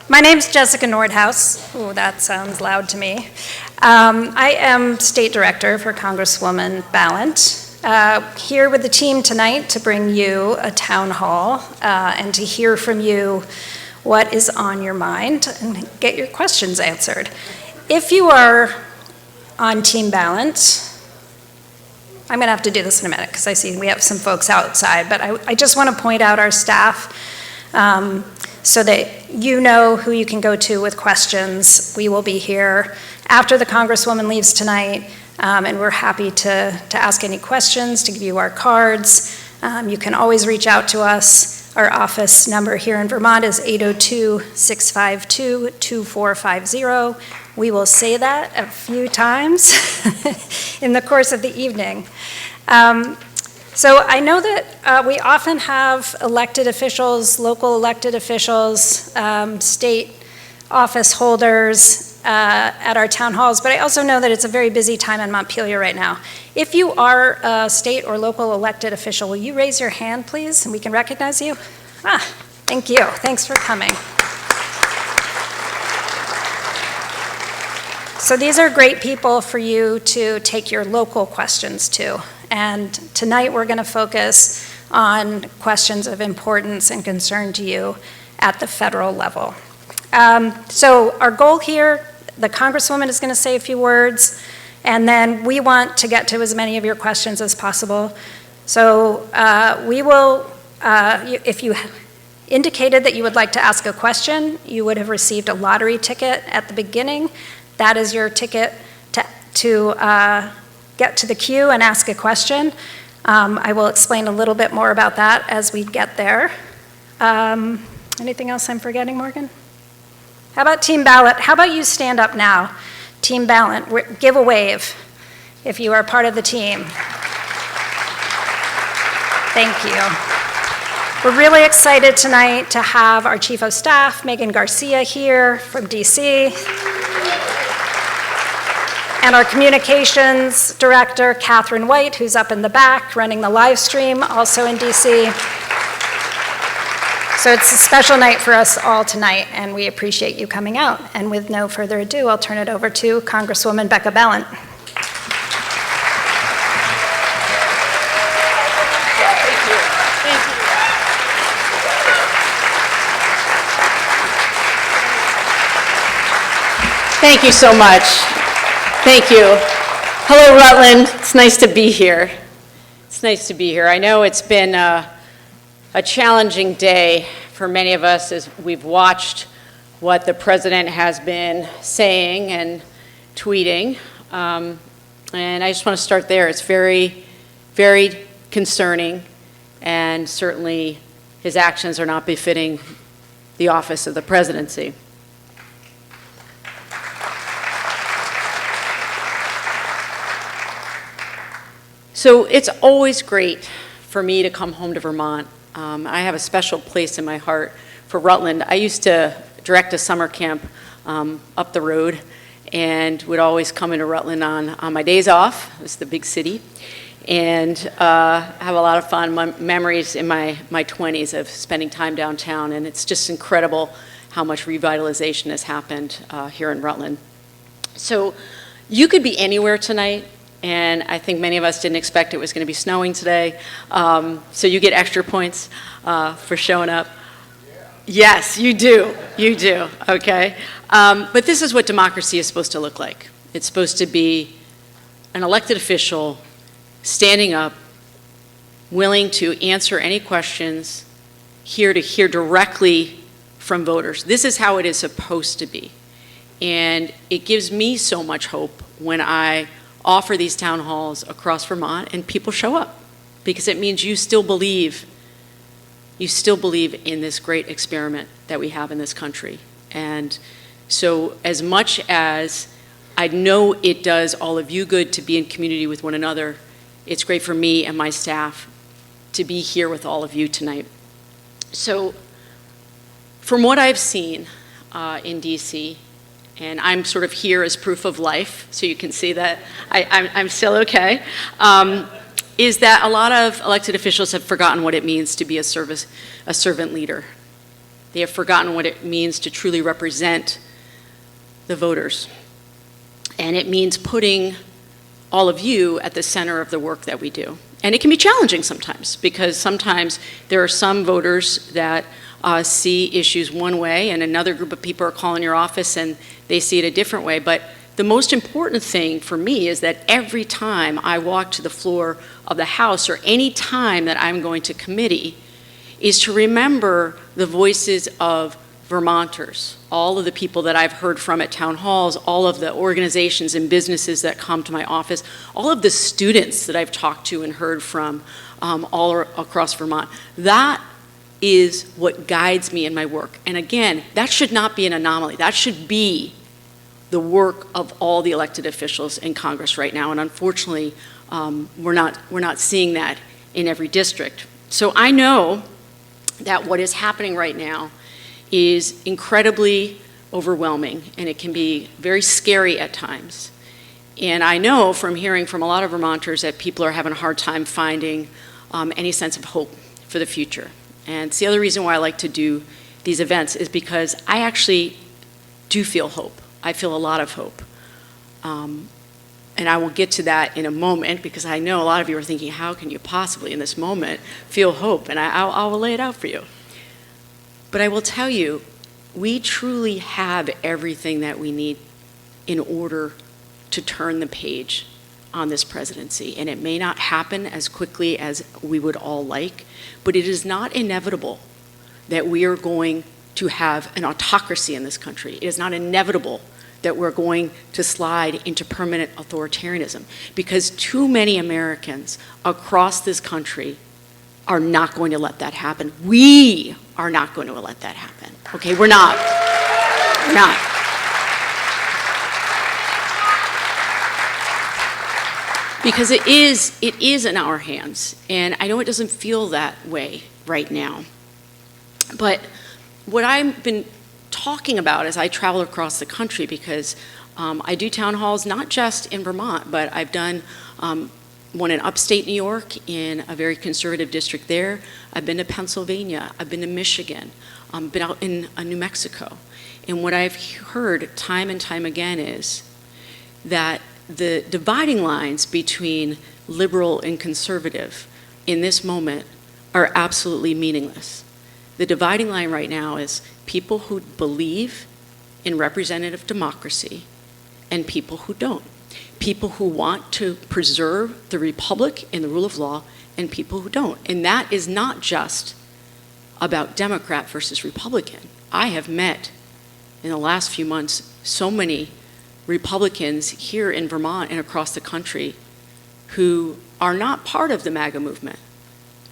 My name's Jessica Nordhaus. Ooh, that sounds loud to me. I am State Director for Congresswoman Balint. Here with the team tonight to bring you a town hall and to hear from you what is on your mind and get your questions answered. If you are on Team Balint, I'm going to have to do this in a minute because I see we have some folks outside, but I just want to point out our staff so that you know who you can go to with questions. We will be here after the Congresswoman leaves tonight, and we're happy to ask any questions, to give you our cards. You can always reach out to us. Our office number here in Vermont is 802-652-2450. We will say that a few times in the course of the evening. So I know that we often have elected officials, local elected officials, state office holders at our town halls, but I also know that it's a very busy time in Montpelier right now. If you are a state or local elected official, will you raise your hand, please, and we can recognize you? Thank you. Thanks for coming. So these are great people for you to take your local questions to. And tonight we're going to focus on questions of importance and concern to you at the federal level. So our goal here, the Congresswoman is going to say a few words, and then we want to get to as many of your questions as possible. So we will, if you indicated that you would like to ask a question, you would have received a lottery ticket at the beginning. That is your ticket to get to the queue and ask a question. I will explain a little bit more about that as we get there. Anything else I'm forgetting, Morgan? How about Team Balint? How about you stand up now? Team Balint, give a wave if you are part of the team. Thank you. We're really excited tonight to have our Chief of Staff, Megan Garcia, here from DC. And our Communications Director, Catherine White, who's up in the back running the live stream, also in DC. So it's a special night for us all tonight, and we appreciate you coming out. And with no further ado, I'll turn it over to Congresswoman Becca Balint. Thank you so much. Thank you. Hello, Rutland. It's nice to be here. It's nice to be here. I know it's been a challenging day for many of us as we've watched what the president has been saying and tweeting. And I just want to start there. It's very, very concerning, and certainly his actions are not befitting the office of the presidency. So it's always great for me to come home to Vermont. I have a special place in my heart for Rutland. I used to direct a summer camp up the road and would always come into Rutland on my days off. It's the big city. And have a lot of fun memories in my 20s of spending time downtown. And it's just incredible how much revitalization has happened here in Rutland. So you could be anywhere tonight. And I think many of us didn't expect it was going to be snowing today. So you get extra points for showing up. Yeah. Yes, you do. You do, okay? But this is what democracy is supposed to look like. It's supposed to be an elected official standing up, willing to answer any questions, here to hear directly from voters. This is how it is supposed to be. And it gives me so much hope when I offer these town halls across Vermont and people show up, because it means you still believe in this great experiment that we have in this country. And so as much as I know it does all of you good to be in community with one another, it's great for me and my staff to be here with all of you tonight. So from what I've seen in DC, and I'm sort of here as proof of life, so you can see that I'm still okay, is that a lot of elected officials have forgotten what it means to be a servant leader. They have forgotten what it means to truly represent the voters. And it means putting all of you at the center of the work that we do. And it can be challenging sometimes, because sometimes there are some voters that see issues one way, and another group of people are calling your office and they see it a different way. But the most important thing for me is that every time I walk to the floor of the House, or any time that I'm going to committee, is to remember the voices of Vermonters, all of the people that I've heard from at town halls, all of the organizations and businesses that come to my office, all of the students that I've talked to and heard from all across Vermont. That is what guides me in my work. And again, that should not be an anomaly. That should be the work of all the elected officials in Congress right now. And unfortunately, we're not seeing that in every district. So I know that what is happening right now is incredibly overwhelming, and it can be very scary at times. And I know from hearing from a lot of Vermonters that people are having a hard time finding any sense of hope for the future. And it's the other reason why I like to do these events, is because I actually do feel hope. I feel a lot of hope. And I will get to that in a moment, because I know a lot of you are thinking, how can you possibly in this moment feel hope? And I'll lay it out for you. But I will tell you, we truly have everything that we need in order to turn the page on this presidency. And it may not happen as quickly as we would all like, but it is not inevitable that we are going to have an autocracy in this country. It is not inevitable that we're going to slide into permanent authoritarianism, because too many Americans across this country are not going to let that happen. We are not going to let that happen. Okay, we're not. We're not. Because it is in our hands, and I know it doesn't feel that way right now. But what I've been talking about as I travel across the country, because I do town halls not just in Vermont, but I've done one in upstate New York in a very conservative district there. I've been to Pennsylvania. I've been to Michigan. Been out in New Mexico. And what I've heard time and time again is that the dividing lines between liberal and conservative in this moment are absolutely meaningless. The dividing line right now is people who believe in representative democracy and people who don't. People who want to preserve the republic and the rule of law and people who don't. And that is not just about Democrat versus Republican. I have met in the last few months so many Republicans here in Vermont and across the country who are not part of the MAGA movement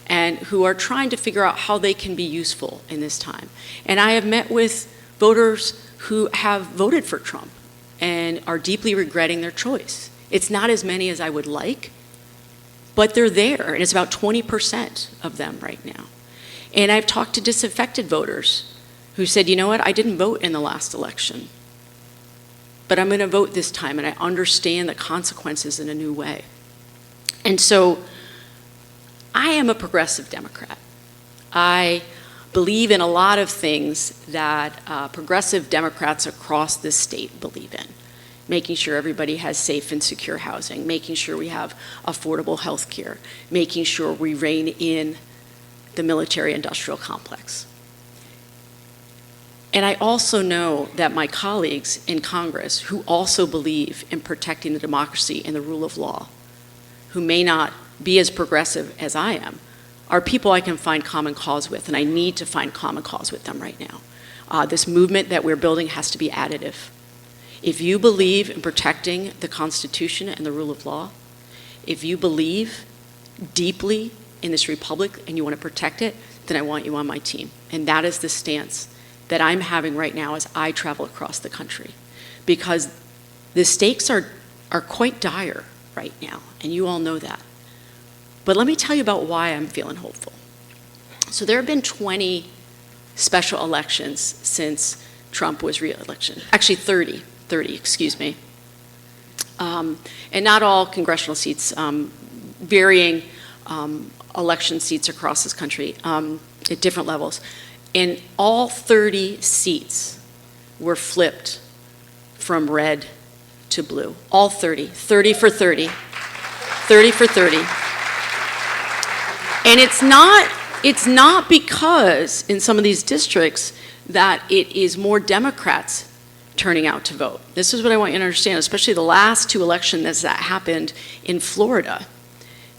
and who are trying to figure out how they can be useful in this time. And I have met with voters who have voted for Trump and are deeply regretting their choice. It's not as many as I would like, but they're there, and it's about 20% of them right now. And I've talked to disaffected voters who said, you know what, I didn't vote in the last election, but I'm gonna vote this time, and I understand the consequences in a new way. And so I am a progressive Democrat. I believe in a lot of things that progressive Democrats across this state believe in. Making sure everybody has safe and secure housing, making sure we have affordable health care, making sure we rein in the military-industrial complex. And I also know that my colleagues in Congress who also believe in protecting the democracy and the rule of law, who may not be as progressive as I am, are people I can find common cause with, and I need to find common cause with them right now. This movement that we're building has to be additive. If you believe in protecting the Constitution and the rule of law, if you believe deeply in this republic and you want to protect it, then I want you on my team. And that is the stance that I'm having right now as I travel across the country. Because the stakes are quite dire right now, and you all know that. But let me tell you about why I'm feeling hopeful. So there have been 20 special elections since Trump was re-elected. Actually 30, excuse me. And not all congressional seats, varying election seats across this country at different levels. and all 30 seats were flipped from red to blue. All 30. 30 for 30. 30 for 30. And it's not because in some of these districts that it is more Democrats turning out to vote. This is what I want you to understand, especially the last two elections that happened in Florida,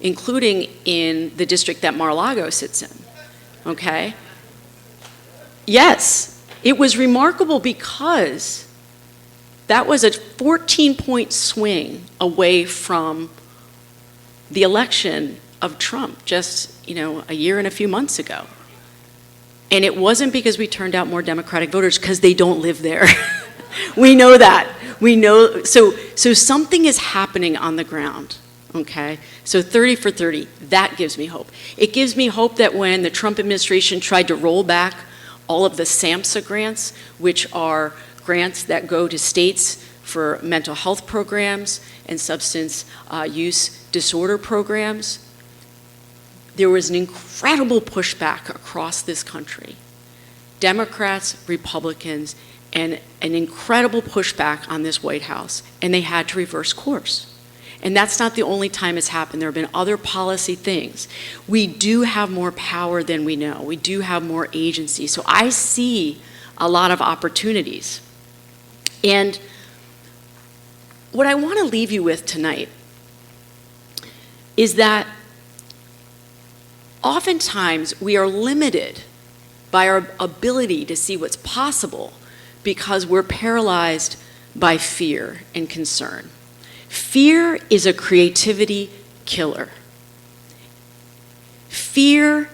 including in the district that Mar-a-Lago sits in, okay? Yes, it was remarkable because that was a 14-point swing away from the election of Trump just, a year and a few months ago. And it wasn't because we turned out more Democratic voters, because they don't live there. We know that. We know, so something is happening on the ground, okay? So 30 for 30, that gives me hope. It gives me hope that when the Trump administration tried to roll back all of the SAMHSA grants, which are grants that go to states for mental health programs and substance use disorder programs, there was an incredible pushback across this country. Democrats, Republicans, and an incredible pushback on this White House, and they had to reverse course. And that's not the only time it's happened. There have been other policy things. We do have more power than we know. We do have more agency. So I see a lot of opportunities. And what I want to leave you with tonight is that oftentimes we are limited by our ability to see what's possible because we're paralyzed by fear and concern. Fear is a creativity killer. Fear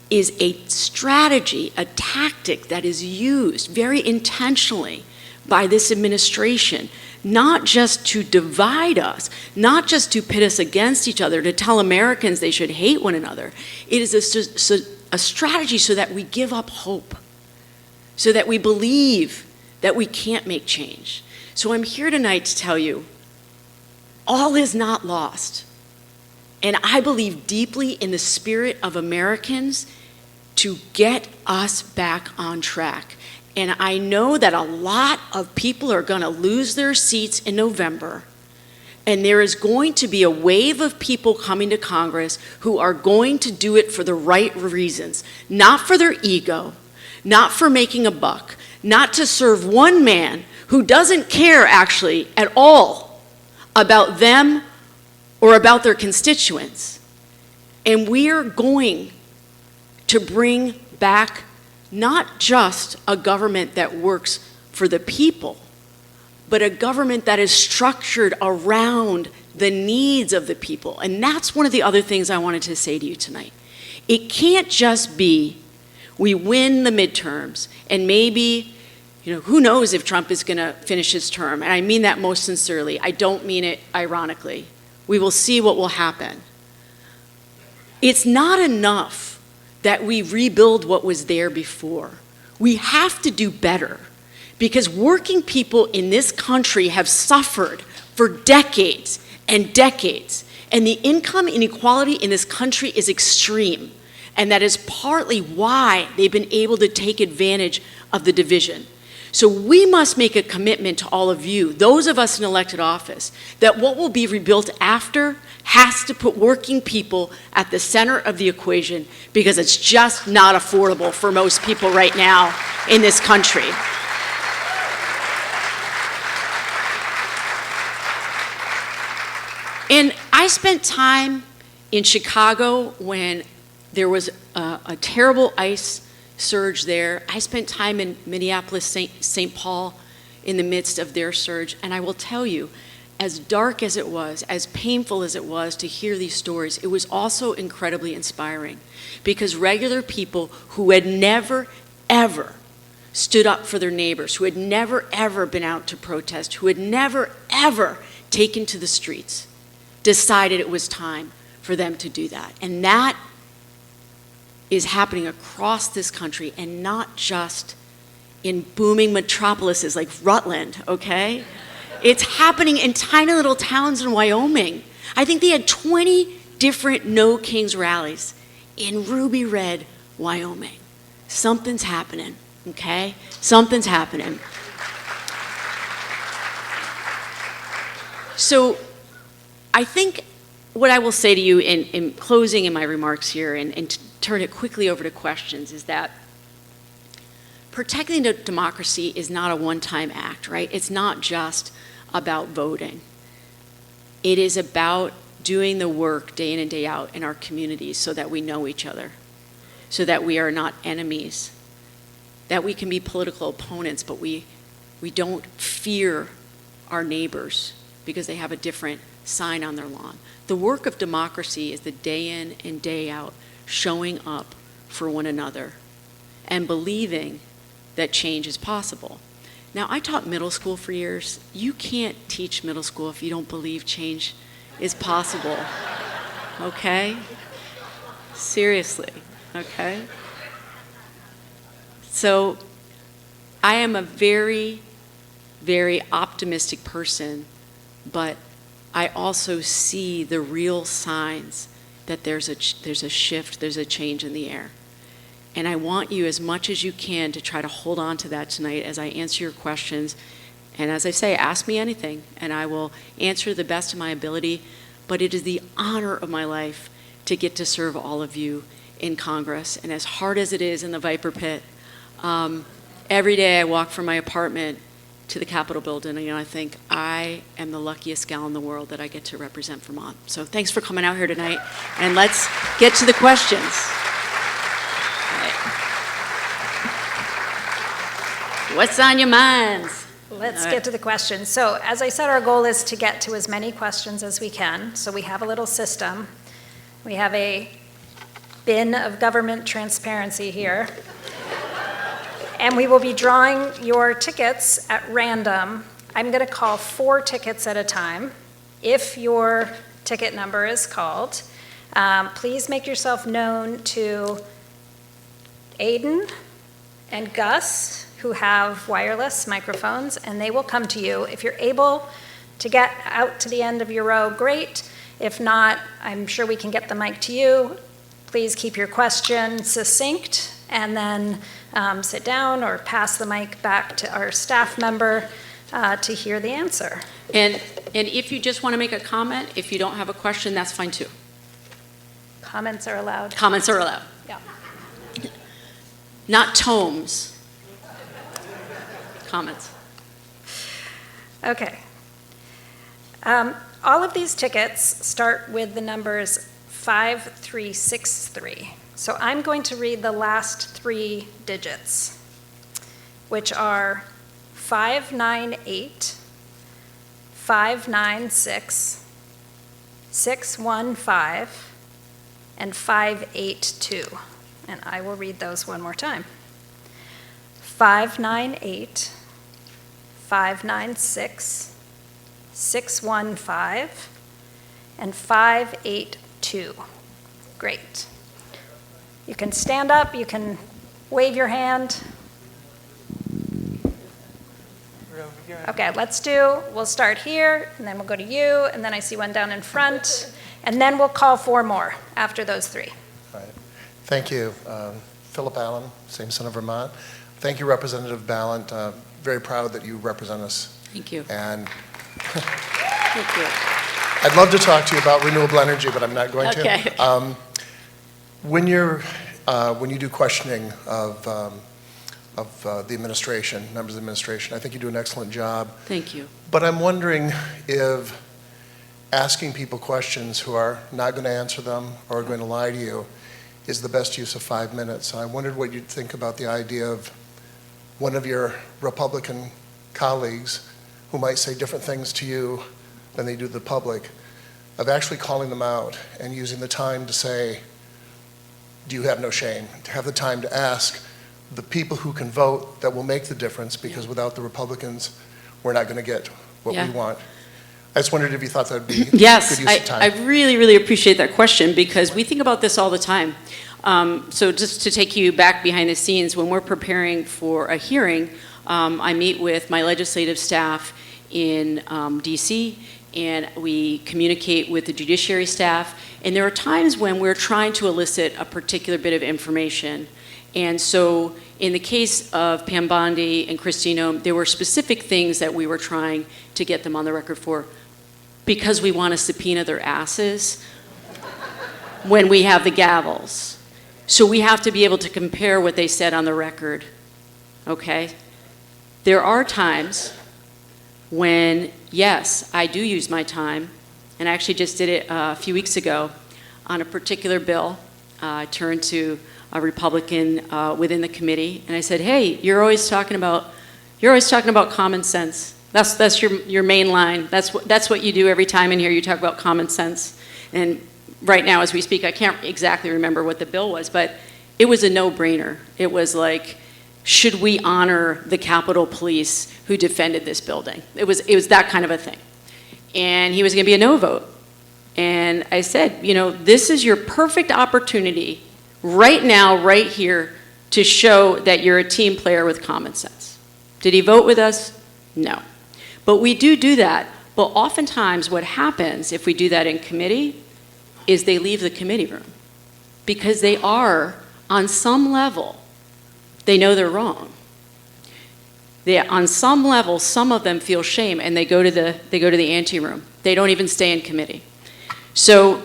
is a strategy, a tactic that is used very intentionally by this administration, not just to divide us, not just to pit us against each other, to tell Americans they should hate one another. It is a strategy so that we give up hope, so that we believe that we can't make change. So I'm here tonight to tell you, all is not lost. And I believe deeply in the spirit of Americans to get us back on track. And I know that a lot of people are going to lose their seats in November. And there is going to be a wave of people coming to Congress who are going to do it for the right reasons, not for their ego, not for making a buck, not to serve one man who doesn't care actually at all about them or about their constituents. And we are going to bring back not just a government that works for the people, but a government that is structured around the needs of the people. And that's one of the other things I wanted to say to you tonight. It can't just be we win the midterms and maybe, who knows if Trump is going to finish his term. And I mean that most sincerely. I don't mean it ironically. We will see what will happen. It's not enough that we rebuild what was there before. We have to do better because working people in this country have suffered for decades and decades. And the income inequality in this country is extreme. And that is partly why they've been able to take advantage of the division. So we must make a commitment to all of you, those of us in elected office, that what will be rebuilt after has to put working people at the center of the equation because it's just not affordable for most people right now in this country. And I spent time in Chicago when there was a terrible ice surge there. I spent time in Minneapolis, St. Paul in the midst of their surge. And I will tell you, as dark as it was, as painful as it was to hear these stories, it was also incredibly inspiring because regular people who had never, ever stood up for their neighbors, who had never, ever been out to protest, who had never, ever taken to the streets, decided it was time for them to do that. And that is happening across this country and not just in booming metropolises like Rutland, okay? It's happening in tiny little towns in Wyoming. I think they had 20 different No Kings rallies in Ruby Red, Wyoming. something's happening, okay? Something's happening. So I think what I will say to you in closing in my remarks here and to turn it quickly over to questions is that protecting the democracy is not a one-time act, right? It's not just about voting. It is about doing the work day in and day out in our communities so that we know each other, so that we are not enemies, that we can be political opponents, but we don't fear our neighbors because they have a different sign on their lawn. The work of democracy is the day in and day out showing up for one another and believing that change is possible. Now, I taught middle school for years. You can't teach middle school if you don't believe change is possible, okay? Seriously, okay? So I am a very, very optimistic person, but I also see the real signs that there's a shift, there's a change in the air. And I want you, as much as you can, to try to hold on to that tonight as I answer your questions. And as I say, ask me anything, and I will answer the best of my ability. But it is the honor of my life to get to serve all of you in Congress. And as hard as it is in the Viper Pit, every day I walk from my apartment to the Capitol building, and I think I am the luckiest gal in the world that I get to represent Vermont. So thanks for coming out here tonight, and let's get to the questions. What's on your minds? Let's get to the questions. So as I said, our goal is to get to as many questions as we can. So we have a little system. We have a bin of government transparency here. And we will be drawing your tickets at random. I'm going to call 4 tickets at a time. If your ticket number is called, please make yourself known to Aiden and Gus, who have wireless microphones, and they will come to you. If you're able to get out to the end of your row, great. If not, I'm sure we can get the mic to you. Please keep your question succinct, and then sit down or pass the mic back to our staff member to hear the answer. And if you just want to make a comment, if you don't have a question, that's fine too. Comments are allowed. Comments are allowed. Yeah. Not tomes. Comments. Okay. All of these tickets start with the numbers 5363. So I'm going to read the last 3 digits, which are 598, 596, 615, and 582. And I will read those one more time. 598, 596, 615, and 582. Great. You can stand up, you can wave your hand. Okay, we'll start here, and then we'll go to you, and then I see one down in front, and then we'll call 4 more after those 3. All right. Thank you. Philip Allen, same son of Vermont. Thank you, Representative Balint. Very proud that you represent us. Thank you. And Thank you. I'd love to talk to you about renewable energy, but I'm not going to. Okay. When you do questioning of the administration, members of the administration, I think you do an excellent job. Thank you. But I'm wondering if asking people questions who are not going to answer them or are going to lie to you is the best use of 5 minutes. I wondered what you'd think about the idea of one of your Republican colleagues who might say different things to you than they do to the public, of actually calling them out and using the time to say, do you have no shame? To have the time to ask the people who can vote that will make the difference, because without the Republicans, we're not going to get what we want. I just wondered if you thought that would be yes, good use of time. I really, really appreciate that question, because we think about this all the time. So just to take you back behind the scenes, when we're preparing for a hearing, I meet with my legislative staff in DC, and we communicate with the judiciary staff. And there are times when we're trying to elicit a particular bit of information, And so in the case of Pam Bondi and Christine, there were specific things that we were trying to get them on the record for because we want to subpoena their asses when we have the gavels. So we have to be able to compare what they said on the record, okay? There are times when, yes, I do use my time, and I actually just did it a few weeks ago on a particular bill. I turned to a Republican within the committee, and I said, hey, you're always talking about common sense. That's your main line. That's what you do every time in here. You talk about common sense. And right now, as we speak, I can't exactly remember what the bill was, but it was a no-brainer. It was like, should we honor the Capitol Police who defended this building? It was that kind of a thing. And he was going to be a no vote. And I said, this is your perfect opportunity right now, right here, to show that you're a team player with common sense. Did he vote with us? No. But we do that. But oftentimes what happens if we do that in committee is they leave the committee room because they are, on some level, they know they're wrong. On some level, some of them feel shame and they go to the anteroom. They don't even stay in committee. So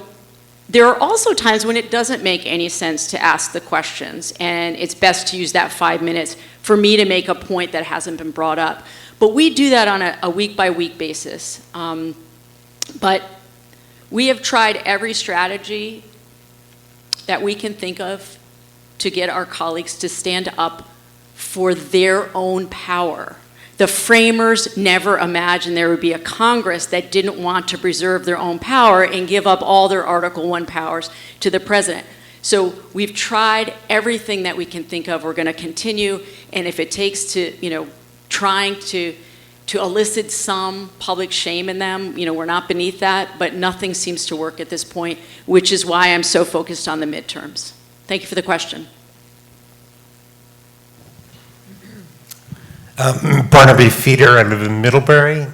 there are also times when it doesn't make any sense to ask the questions, and it's best to use that 5 minutes for me to make a point that hasn't been brought up. But we do that on a week-by-week basis. But we have tried every strategy that we can think of to get our colleagues to stand up for their own power. The framers never imagined there would be a Congress that didn't want to preserve their own power and give up all their Article I powers to the president. So we've tried everything that we can think of. We're going to continue, and if it takes to, trying to elicit some public shame in them, we're not beneath that, but nothing seems to work at this point, which is why I'm so focused on the midterms. Thank you for the question. Barnaby Feeder, I live in Middlebury.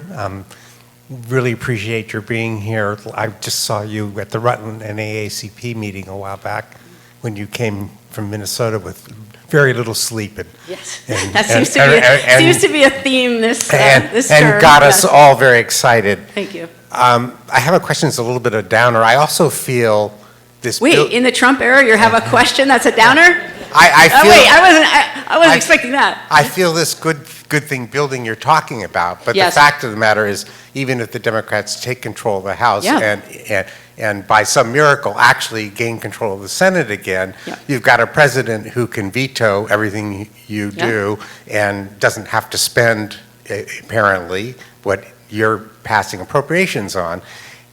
Really appreciate your being here. I just saw you at the Rutland NAACP meeting a while back when you came from Minnesota with very little sleep. Yes, that seems to be a theme this term. And got us all very excited. Thank you. I have a question that's a little bit of a downer. I also feel this. Wait, in the Trump era, you have a question that's a downer? I wasn't expecting that. I feel this good thing building you're talking about, but yes. The fact of the matter is, even if the Democrats take control of the House and by some miracle actually gain control of the Senate again, you've got a president who can veto everything you do and doesn't have to spend, apparently, what you're passing appropriations on.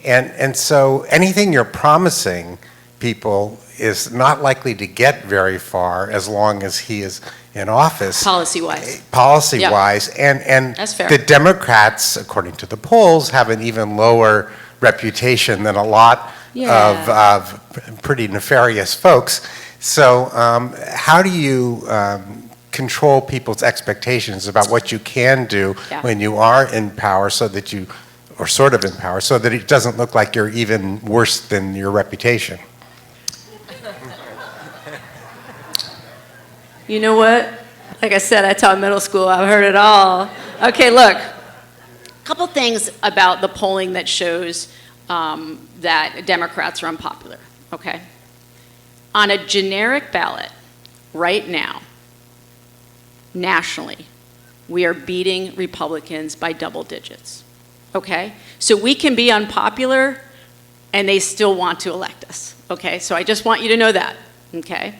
And so anything you're promising people is not likely to get very far as long as he is in office. Policy-wise. And that's fair. The Democrats, according to the polls, have an even lower reputation than a lot of pretty nefarious folks. So how do you control people's expectations about what you can do when you are in power so that you, or sort of in power, so that it doesn't look like you're even worse than your reputation? You know what? Like I said, I taught middle school. I've heard it all. Okay, look. A couple things about the polling that shows that Democrats are unpopular, okay? On a generic ballot, right now, nationally, we are beating Republicans by double digits, okay? So we can be unpopular, and they still want to elect us, okay? So I just want you to know that, okay?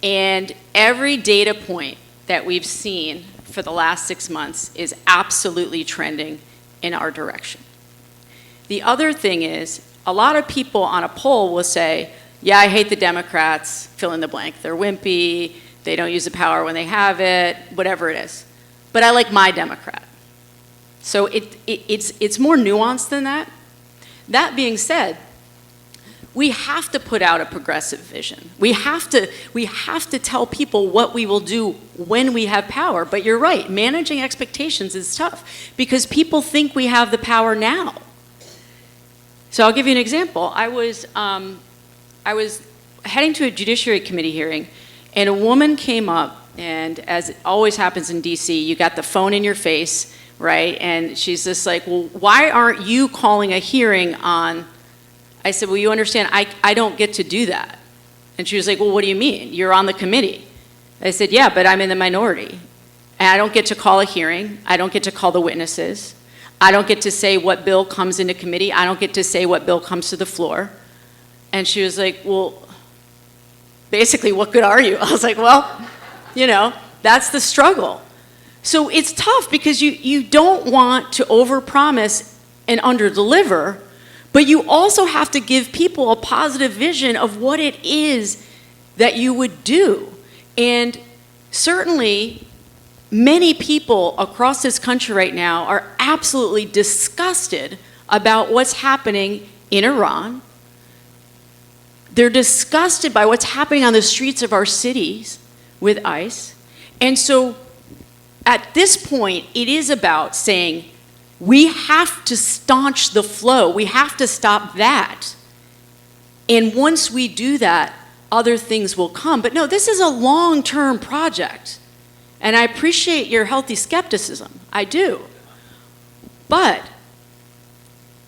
And every data point that we've seen for the last 6 months is absolutely trending in our direction. The other thing is, a lot of people on a poll will say, yeah, I hate the Democrats, fill in the blank. They're wimpy, they don't use the power when they have it, whatever it is. But I like my Democrat. So it's more nuanced than that. That being said, we have to put out a progressive vision. We have to tell people what we will do when we have power. But you're right, managing expectations is tough because people think we have the power now. So I'll give you an example. I was heading to a Judiciary Committee hearing And a woman came up, and as it always happens in DC, you got the phone in your face, right? And she's just like, well, why aren't you calling a hearing on, I said, well, you understand, I don't get to do that. And she was like, well, what do you mean? You're on the committee. I said, yeah, but I'm in the minority. And I don't get to call a hearing. I don't get to call the witnesses. I don't get to say what bill comes into committee. I don't get to say what bill comes to the floor. And she was like, well, basically, what good are you? I was like, well, you know, that's the struggle. So it's tough because you don't want to overpromise and underdeliver, but you also have to give people a positive vision of what it is that you would do. And certainly, many people across this country right now are absolutely disgusted about what's happening in Iran. They're disgusted by what's happening on the streets of our cities with ICE. And so at this point, it is about saying, we have to staunch the flow. We have to stop that. And once we do that, other things will come. But no, this is a long-term project. And I appreciate your healthy skepticism. I do. But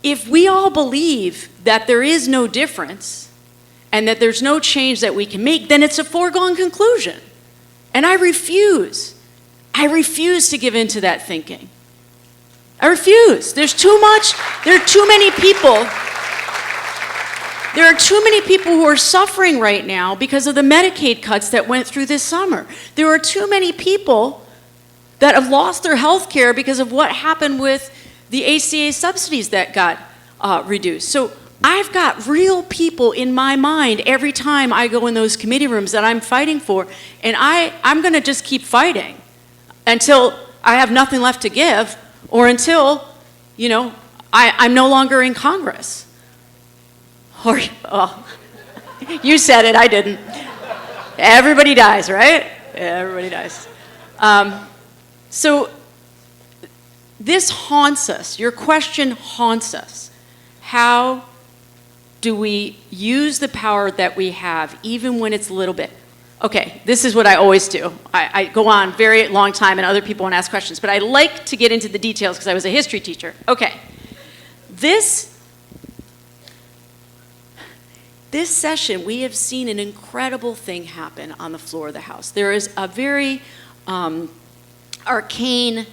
if we all believe that there is no difference and that there's no change that we can make, then it's a foregone conclusion. And I refuse. I refuse to give in to that thinking. I refuse. There are too many people. There are too many people who are suffering right now because of the Medicaid cuts that went through this summer. There are too many people that have lost their health care because of what happened with the ACA subsidies that got reduced. So I've got real people in my mind every time I go in those committee rooms that I'm fighting for, and I'm going to just keep fighting until I have nothing left to give, or until, you know, I'm no longer in Congress. Or, well, you said it, I didn't. Everybody dies, right? Everybody dies. So this haunts us. Your question haunts us. How do we use the power that we have, even when it's a little bit? Okay, this is what I always do. I go on very long time, and other people want to ask questions, but I like to get into the details because I was a history teacher. Okay, this session, we have seen an incredible thing happen on the floor of the House. There is a very arcane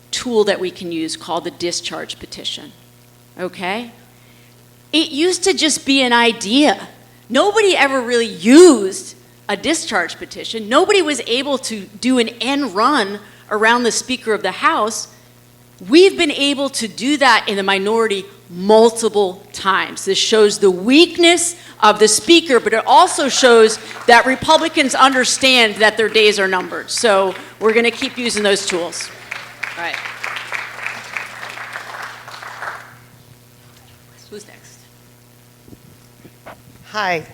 tool that we can use called the discharge petition, okay? It used to just be an idea. Nobody ever really used a discharge petition. Nobody was able to do an end run around the Speaker of the House. We've been able to do that in the minority multiple times. This shows the weakness of the Speaker, but it also shows that Republicans understand that their days are numbered. So we're going to keep using those tools. All right. Who's next? Hi,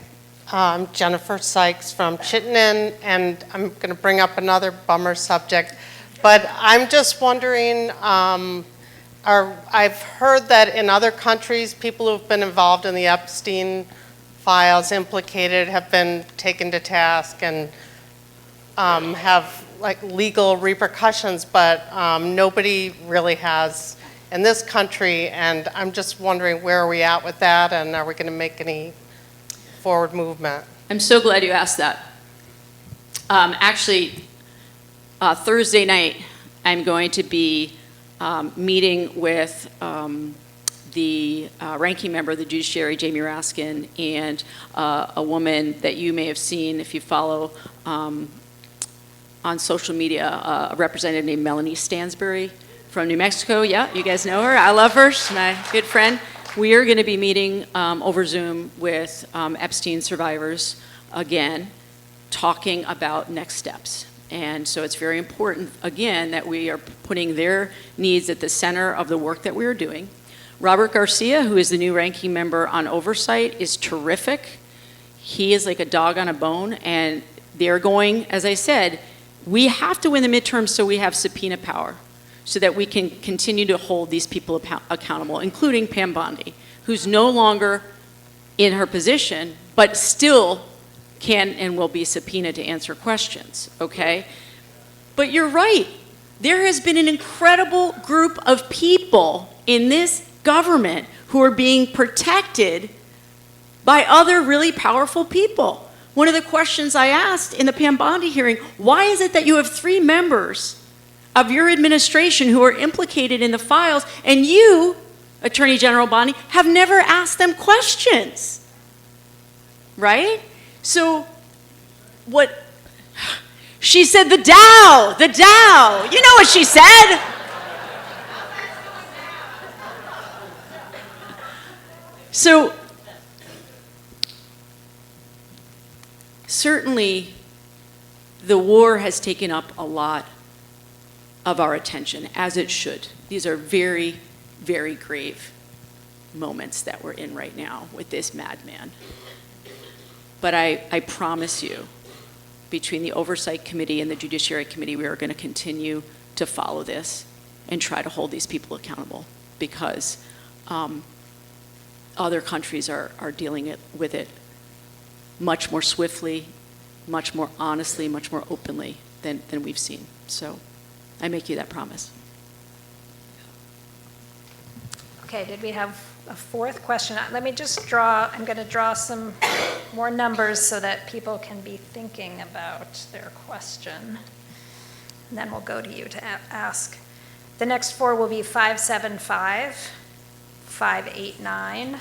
I'm Jennifer Sykes from Chittenden, and I'm going to bring up another bummer subject. But I'm just wondering, I've heard that in other countries, people who've been involved in the Epstein files, implicated, have been taken to task and have like legal repercussions, but nobody really has in this country. And I'm just wondering, where are we at with that, and are we going to make any forward movement? I'm so glad you asked that. Actually, Thursday night, I'm going to be meeting with the ranking member of the judiciary, Jamie Raskin, and a woman that you may have seen if you follow on social media, a representative named Melanie Stansbury from New Mexico. Yeah, you guys know her. I love her. She's my good friend. We are going to be meeting over Zoom with Epstein survivors again, talking about next steps. And so it's very important, again, that we are putting their needs at the center of the work that we are doing. Robert Garcia, who is the new ranking member on oversight, is terrific. He is like a dog on a bone, and they're going, as I said, we have to win the midterms so we have subpoena power, so that we can continue to hold these people accountable, including Pam Bondi, who's no longer in her position, but still can and will be subpoenaed to answer questions, okay? But you're right. There has been an incredible group of people in this government who are being protected by other really powerful people. One of the questions I asked in the Pam Bondi hearing, why is it that you have 3 members of your administration who are implicated in the files, and you, Attorney General Bondi, have never asked them questions, right? So what, she said the Dow, you know what she said. So certainly the war has taken up a lot of our attention, as it should. These are very, very grave moments that we're in right now with this madman. But I promise you, between the Oversight Committee and the Judiciary Committee, we are going to continue to follow this and try to hold these people accountable, because other countries are dealing with it much more swiftly, much more honestly, much more openly than we've seen. So I make you that promise. Okay, did we have a 4th question? Let me just I'm going to draw some more numbers so that people can be thinking about their question. And then we'll go to you to ask. The next 4 will be 575, 589,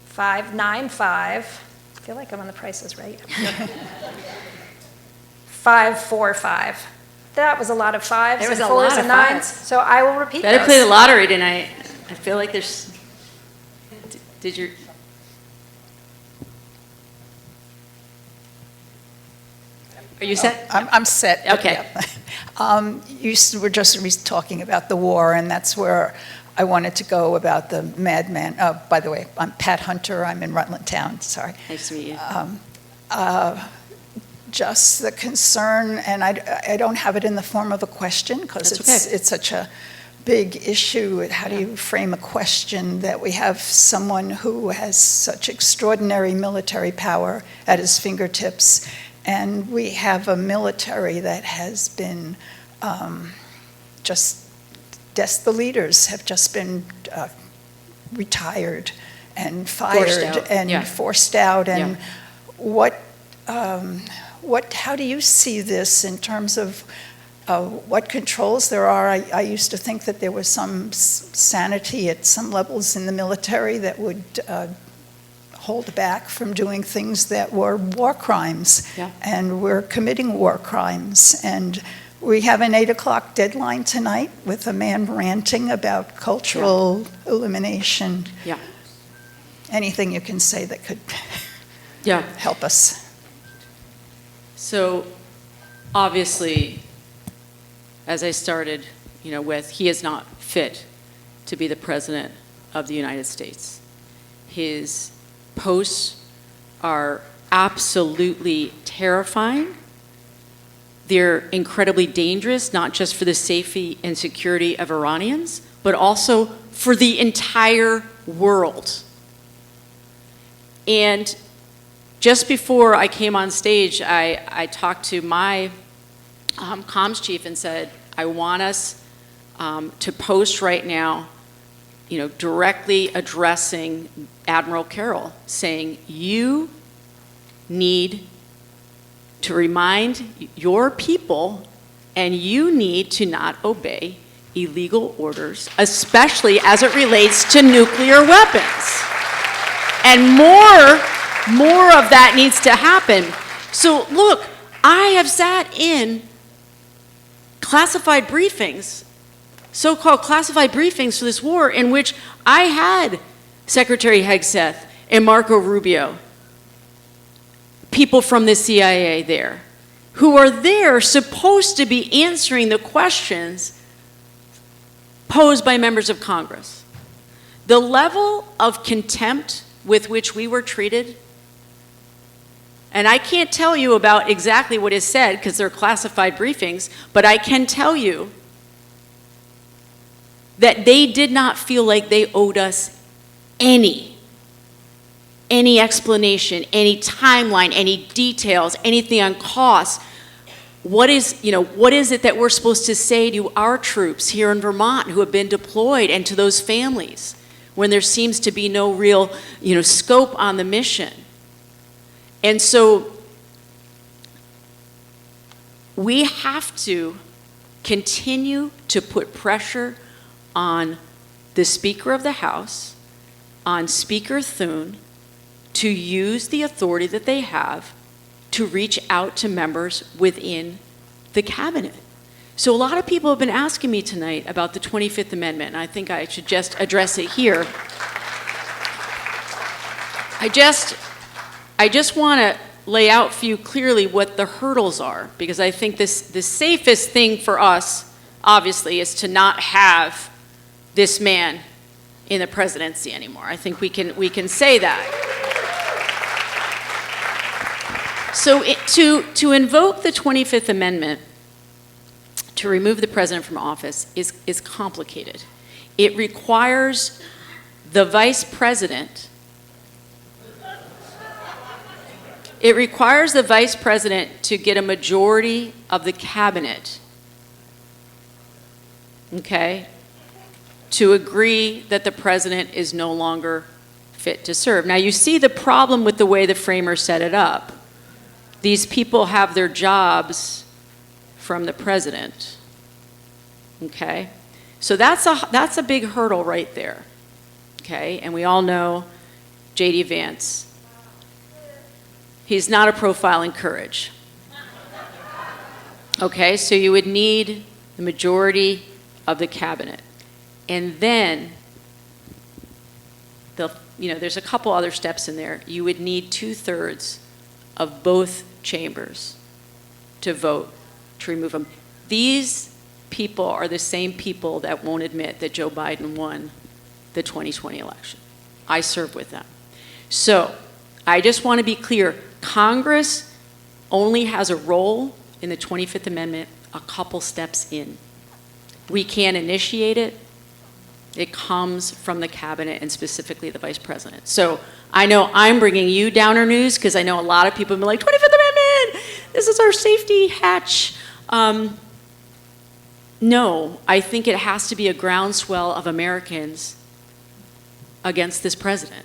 595. I feel like I'm on The Price is Right. 545. That was a lot of 5s There was and a 4s lot and of 9s. 5s. So I will repeat Better those. play the lottery tonight. I feel like there's, did your, are you set? I'm set. Okay. You were just talking about the war, and that's where I wanted to go about the madman. By the way, I'm Pat Hunter. I'm in Rutland town. Sorry. Nice to meet you. Just the concern, and I don't have it in the form of a question because That's okay. it's such a big issue. How do you frame a question that we have someone who has such extraordinary military power at his fingertips, and we have a military that has been the leaders have just been retired and fired forced out, and how do you see this in terms of what controls there are? I used to think that there was some sanity at some levels in the military that would hold back from doing things that were war crimes, and we're committing war crimes. And we have an 8 o'clock deadline tonight with a man ranting about cultural elimination. Yeah. Anything you can say that could help us? So obviously, as I started, with, he is not fit to be the president of the United States. His posts are absolutely terrifying. They're incredibly dangerous, not just for the safety and security of Iranians, but also for the entire world. And just before I came on stage, I talked to my comms chief and said, I want us to post right now, directly addressing Admiral Carroll, saying, you need to remind your people, and you need to not obey illegal orders, especially as it relates to nuclear weapons. And more of that needs to happen. So look, I have sat in classified briefings, so-called classified briefings for this war, in which I had Secretary Hegseth and Marco Rubio, people from the CIA there, who are there supposed to be answering the questions posed by members of Congress. The level of contempt with which we were treated, and I can't tell you about exactly what is said because they're classified briefings, but I can tell you that they did not feel like they owed us any any explanation, any timeline, any details, anything on costs. What is it that we're supposed to say to our troops here in Vermont who have been deployed and to those families when there seems to be no real, scope on the mission? And so we have to continue to put pressure on the Speaker of the House, on Speaker Thune, to use the authority that they have to reach out to members within the cabinet. So a lot of people have been asking me tonight about the 25th Amendment, and I think I should just address it here. I just want to lay out for you clearly what the hurdles are, because I think the safest thing for us, obviously, is to not have this man in the presidency anymore. I think we can say that. So to invoke the 25th Amendment to remove the president from office is complicated. It requires the vice president to get a majority of the cabinet, okay, to agree that the president is no longer fit to serve. Now, you see the problem with the way the framers set it up. These people have their jobs from the president, okay? So that's a big hurdle right there, okay? And we all know J.D. Vance. He's not a profile in courage. Okay, so you would need the majority of the cabinet. And then, there's a couple other steps in there. You would need 2/3 of both chambers to vote to remove him. These people are the same people that won't admit that Joe Biden won the 2020 election. I served with them. So I just want to be clear. Congress only has a role in the 25th Amendment a couple steps in. We can't initiate it. It comes from the cabinet and specifically the vice president. So I know I'm bringing you downer news because I know a lot of people have been like, 25th Amendment, this is our safety hatch. No, I think it has to be a groundswell of Americans against this president.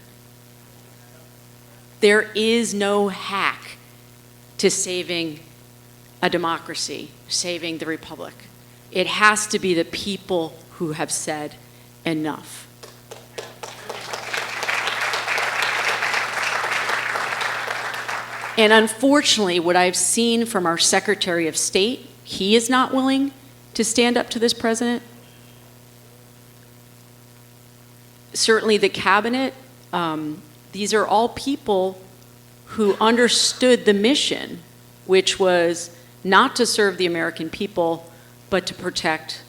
There is no hack to saving a democracy, saving the republic. It has to be the people who have said enough. And unfortunately, what I've seen from our Secretary of State, he is not willing to stand up to this president. Certainly the cabinet, these are all people who understood the mission, which was not to serve the American people, but to protect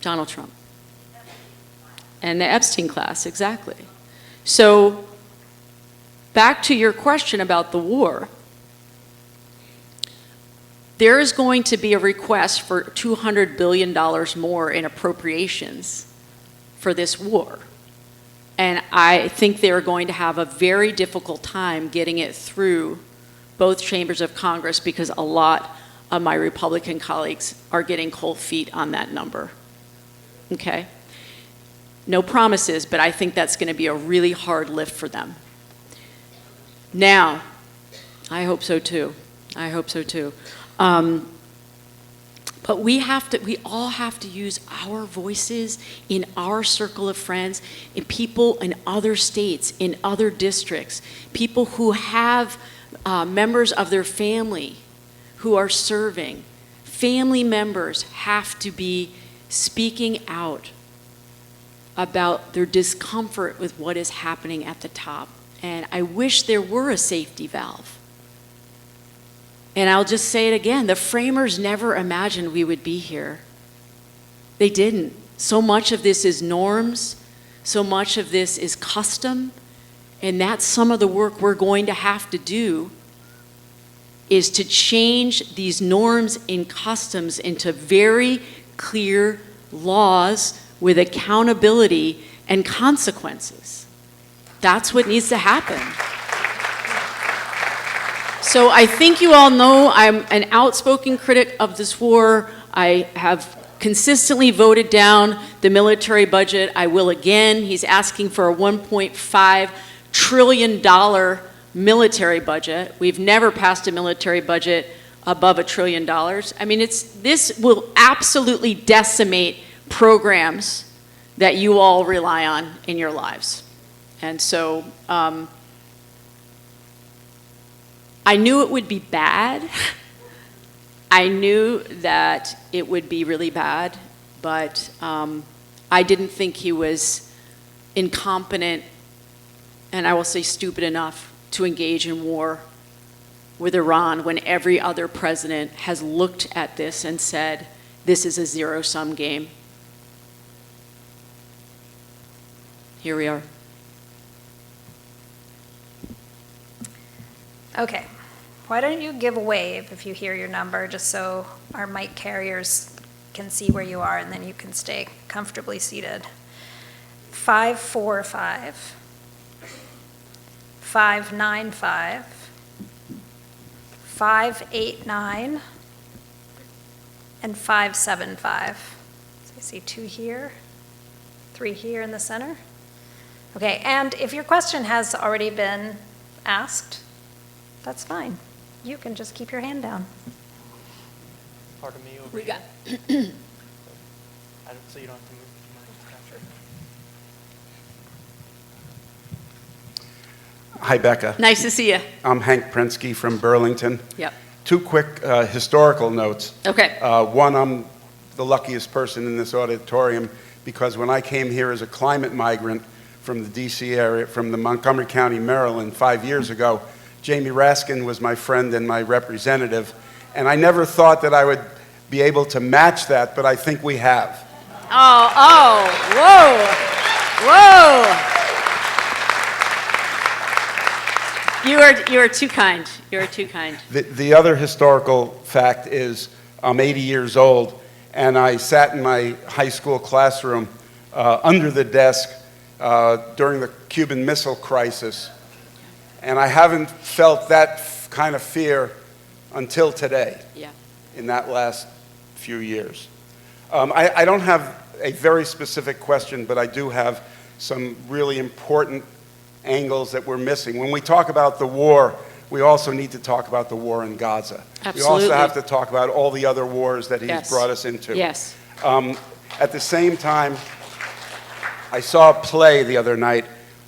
Donald Trump. And the Epstein class, exactly. So back to your question about the war. There is going to be a request for $200 billion more in appropriations for this war. And I think they're going to have a very difficult time getting it through both chambers of Congress because a lot of my Republican colleagues are getting cold feet on that number. Okay? No promises, but I think that's going to be a really hard lift for them. Now, I hope so too. I hope so too. But we all have to use our voices in our circle of friends, in people in other states, in other districts, people who have members of their family who are serving. Family members have to be speaking out about their discomfort with what is happening at the top. And I wish there were a safety valve. And I'll just say it again, the framers never imagined we would be here. They didn't. So much of this is norms, so much of this is custom, and that's some of the work we're going to have to do is to change these norms and customs into very clear laws with accountability and consequences. That's what needs to happen. So I think you all know I'm an outspoken critic of this war. I have consistently voted down the military budget. I will again. He's asking for a $1.5 trillion military budget. We've never passed a military budget above $1 trillion. I mean, this will absolutely decimate programs that you all rely on in your lives. And so I knew it would be bad. I knew that it would be really bad, but I didn't think he was incompetent, and I will say stupid enough, to engage in war with Iran when every other president has looked at this and said, this is a zero-sum game. Here we are. Okay. Why don't you give a wave if you hear your number, just so our mic carriers can see where you are, and then you can stay comfortably seated. 545, 595, 589, and 575. So I see 2 here, 3 here in the center. Okay, and if your question has already been asked, that's fine. You can just keep your hand down. Part of me over We here. got. So you don't have to move. Hi, Becca. Nice to see you. I'm Hank Prensky from Burlington. Yep. 2 quick historical notes. Okay. One, I'm the luckiest person in this auditorium because when I came here as a climate migrant from the D.C. area, from the Montgomery County, Maryland, 5 years ago, Jamie Raskin was my friend and my representative, and I never thought that I would be able to match that, but I think we have. Whoa. You are too kind. You are too kind. The other historical fact is I'm 80 years old, and I sat in my high school classroom under the desk during the Cuban Missile Crisis, and I haven't felt that kind of fear until today. Yeah. In that last few years. I don't have a very specific question, but I do have some really important angles that we're missing. When we talk about the war, we also need to talk about the war in Gaza. Absolutely. We also have to talk about all the other wars that he's brought us into. Yes. At the same time, I saw a play the other night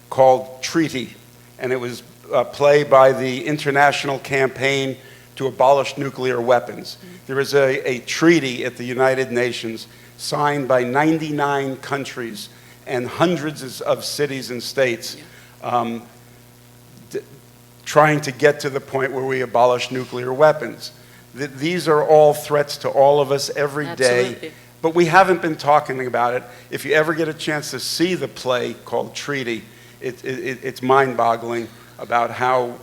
called Treaty, and it was a play by the International Campaign to Abolish Nuclear Weapons. There is a treaty at the United Nations signed by 99 countries and hundreds of cities and states trying to get to the point where we abolish nuclear weapons. These are all threats to all of us every day. Absolutely. But we haven't been talking about it. If you ever get a chance to see the play called Treaty, it's mind-boggling about how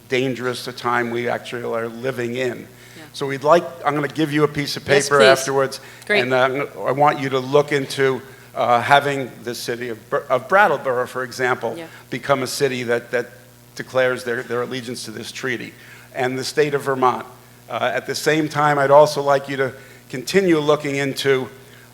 dangerous a time we actually are living in. Yeah. So I'm going to give you a piece of Yes, paper please. afterwards, Great. and I want you to look into having the city of Brattleboro, for example, Yeah. become a city that declares their allegiance to this treaty, and the state of Vermont. At the same time, I'd also like you to continue looking into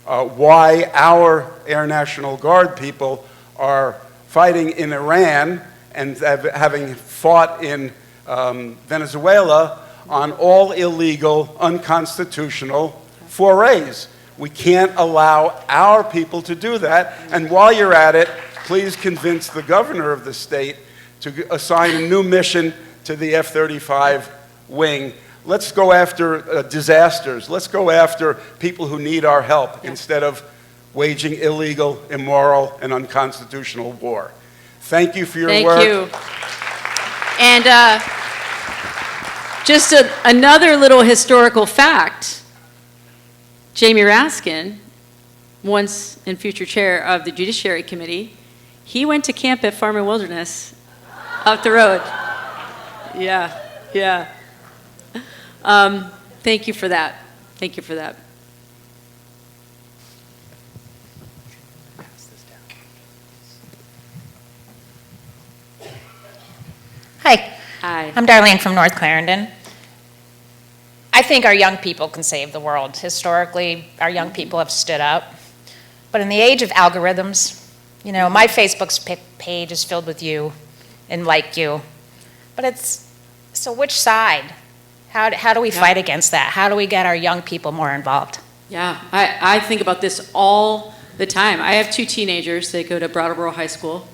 why our Air National Guard people are fighting in Iran and having fought in Venezuela on all illegal, unconstitutional forays. We can't allow our people to do that. And while you're at it, please convince the governor of the state to assign a new mission to the F-35 wing. Let's go after disasters. Let's go after people who need our help instead of waging illegal, immoral, and unconstitutional war. Thank you for your work. Thank you. And just another little historical fact. Jamie Raskin, once and future chair of the Judiciary Committee, he went to camp at Farm and Wilderness up the road. Yeah. Thank you for that. Thank you for that. Hi. I'm Darlene from North Clarendon. I think our young people can save the world. Historically, our young people have stood up. But in the age of algorithms, you know, my Facebook's page is filled with you and like you. But it's, so which side? How do we fight against that? How do we get our young people more involved? Yeah, I think about this all the time. I have 2 teenagers. They go to Brattleboro High School.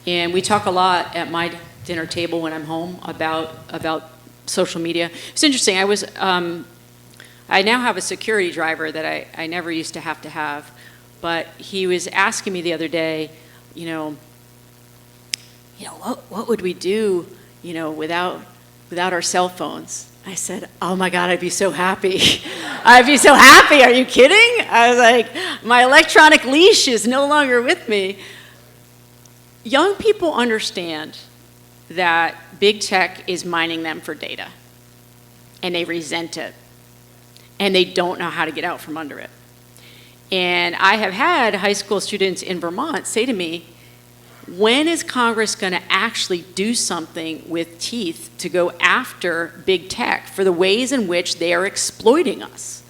And we talk a lot at my dinner table when I'm home about social media. It's interesting. I now have a security driver that I never used to have. But he was asking me the other day, what would we do, without our cell phones? I said, oh my God, I'd be so happy. I'd be so happy. Are you kidding? I was like, my electronic leash is no longer with me. Young people understand that big tech is mining them for data, and they resent it, and they don't know how to get out from under it. And I have had high school students in Vermont say to me, when is Congress going to actually do something with teeth to go after big tech for the ways in which they are exploiting us?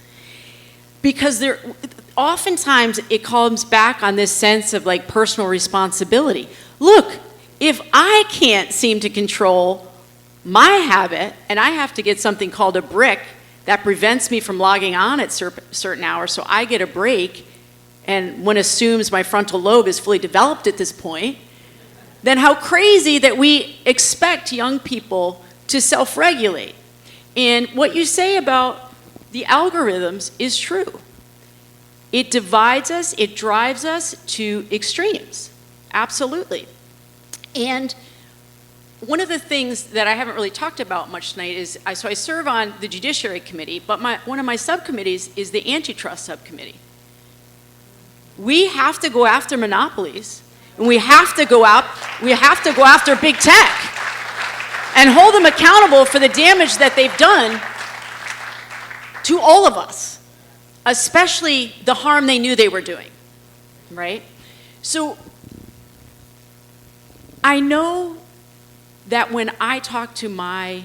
Because oftentimes it comes back on this sense of like personal responsibility. Look, if I can't seem to control my habit and I have to get something called a brick that prevents me from logging on at certain hours so I get a break, and one assumes my frontal lobe is fully developed at this point, then how crazy that we expect young people to self-regulate. And what you say about the algorithms is true. It divides us, it drives us to extremes, absolutely. And one of the things that I haven't really talked about much tonight is, I serve on the Judiciary Committee, but one of my subcommittees is the Antitrust Subcommittee. We have to go after monopolies, and we have to go after big tech and hold them accountable for the damage that they've done to all of us, especially the harm they knew they were doing, right? So I know that when I talk to my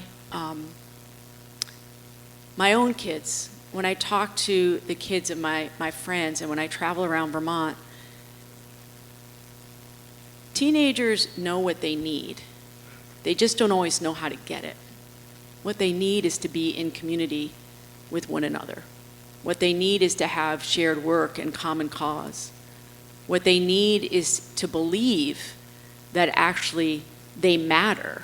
own kids, when I talk to the kids of my friends, and when I travel around Vermont, teenagers know what they need. They just don't always know how to get it. What they need is to be in community with one another. What they need is to have shared work and common cause. What they need is to believe that actually they matter,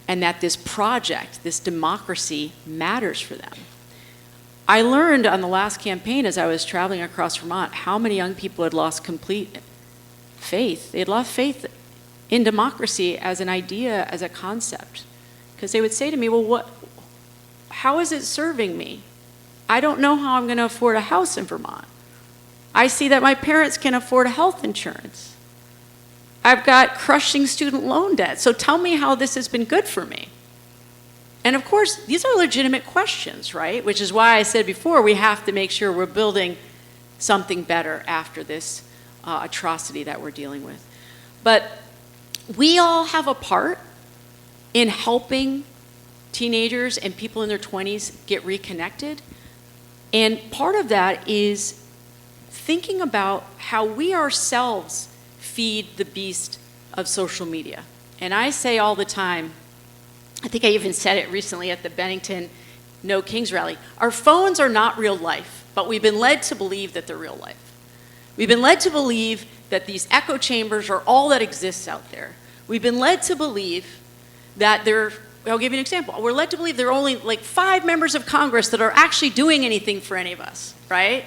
and that this project, this democracy, matters for them. I learned on the last campaign as I was traveling across Vermont how many young people had lost complete faith. They had lost faith in democracy as an idea, as a concept. Because they would say to me, well, how is it serving me? I don't know how I'm going to afford a house in Vermont. I see that my parents can afford health insurance. I've got crushing student loan debt, so tell me how this has been good for me. And of course, these are legitimate questions, right? Which is why I said before, we have to make sure we're building something better after this atrocity that we're dealing with. But we all have a part in helping teenagers and people in their 20s get reconnected. And part of that is thinking about how we ourselves feed the beast of social media. And I say all the time, I think I even said it recently at the Bennington No Kings rally, our phones are not real life, but we've been led to believe that they're real life. We've been led to believe that these echo chambers are all that exists out there. We've been led to believe that I'll give you an example. We're led to believe there are only like 5 members of Congress that are actually doing anything for any of us, right?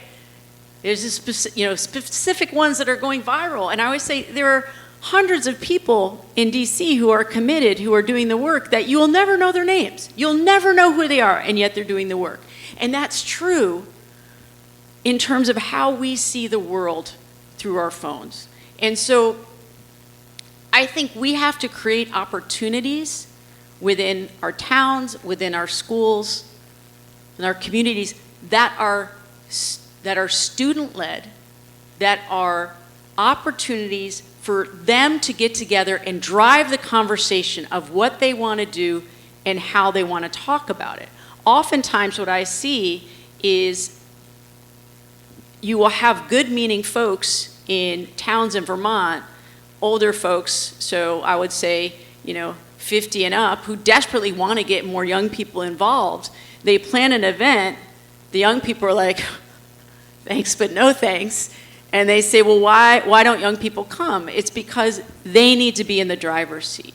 There's specific ones that are going viral. And I always say there are hundreds of people in DC who are committed, who are doing the work that you will never know their names. You'll never know who they are, and yet they're doing the work. And that's true in terms of how we see the world through our phones. And so I think we have to create opportunities within our towns, within our schools, in our communities that are student-led, that are opportunities for them to get together and drive the conversation of what they want to do and how they want to talk about it. Oftentimes what I see is you will have good-meaning folks in towns in Vermont, older folks, so I would say, 50 and up, who desperately want to get more young people involved. They plan an event, the young people are like, thanks, but no thanks. And they say, well, why don't young people come? It's because they need to be in the driver's seat.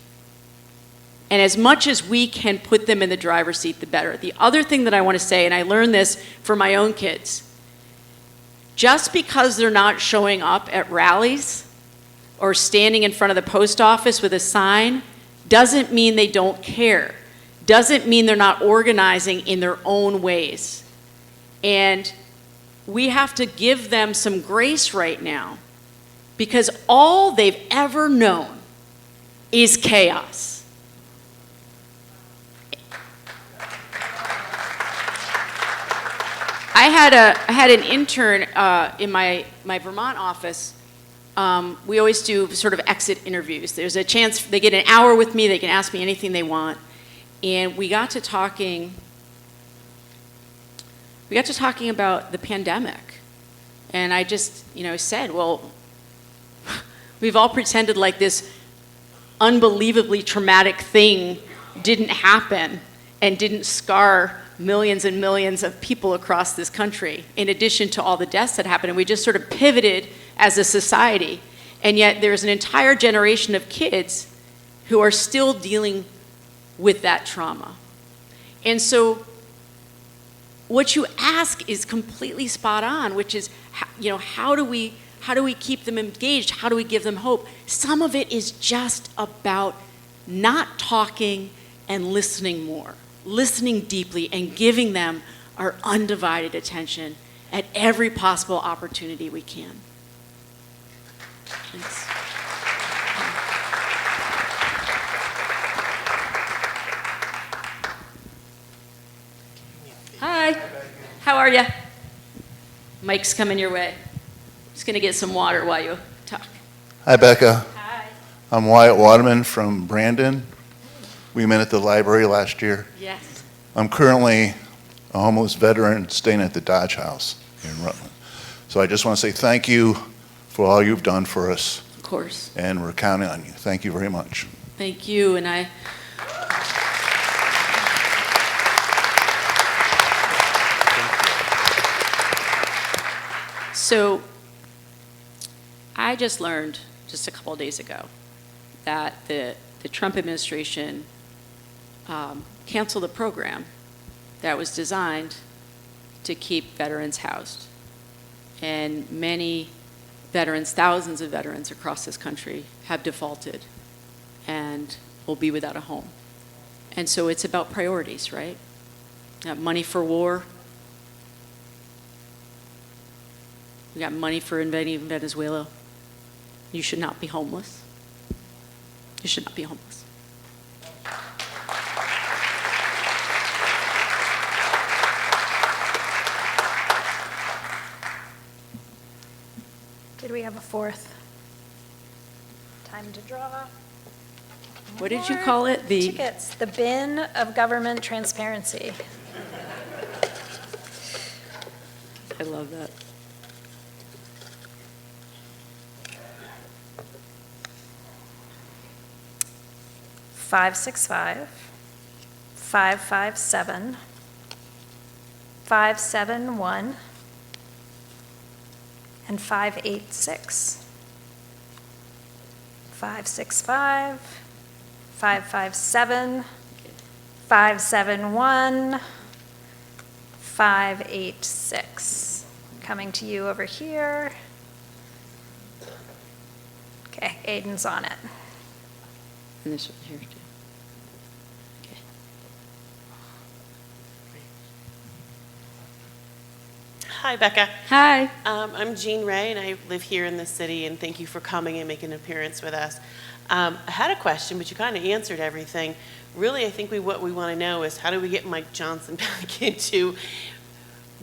And as much as we can put them in the driver's seat, the better. The other thing that I want to say, and I learned this for my own kids, just because they're not showing up at rallies or standing in front of the post office with a sign doesn't mean they don't care. Doesn't mean they're not organizing in their own ways. And we have to give them some grace right now because all they've ever known is chaos. I had an intern in my Vermont office. We always do sort of exit interviews. There's a chance they get an hour with me. They can ask me anything they want. And we got to talking about the pandemic. And I just, said, well, we've all pretended like this unbelievably traumatic thing didn't happen and didn't scar millions and millions of people across this country, in addition to all the deaths that happened. And we just sort of pivoted as a society. And yet there's an entire generation of kids who are still dealing with that trauma. And so what you ask is completely spot on, which is, how do we keep them engaged? How do we give them hope? Some of it is just about not talking and listening more, listening deeply and giving them our undivided attention at every possible opportunity we can. Thanks. Hi, how are you? Mike's coming your way. Just gonna get some water while you talk. Hi, Becca. Hi. I'm Wyatt Waterman from Brandon. We met at the library last year. Yes. I'm currently a homeless veteran staying at the Dodge House here in Rutland. So I just want to say thank you for all you've done for us. Of course. And we're counting on you. Thank you very much. Thank you, and I. So, I just learned just a couple of days ago that the Trump administration canceled a program that was designed to keep veterans housed. And many veterans, thousands of veterans across this country have defaulted and will be without a home. And so it's about priorities, right? We got money for war. We got money for invading Venezuela. You should not be homeless. You should not be homeless. Did we have a fourth? Time to draw. What did you call it? The Tickets, the bin of government transparency. I love that. Five, 557, 571, and 586. 565, 557, 571, 586. Coming to you over here. Okay, Aiden's on it. And this one here too. Okay. Hi, Becca. Hi. I'm Jean Ray, and I live here in the city, and thank you for coming and making an appearance with us. I had a question, but you kind of answered everything. Really, I think what we want to know is how do we get Mike Johnson back into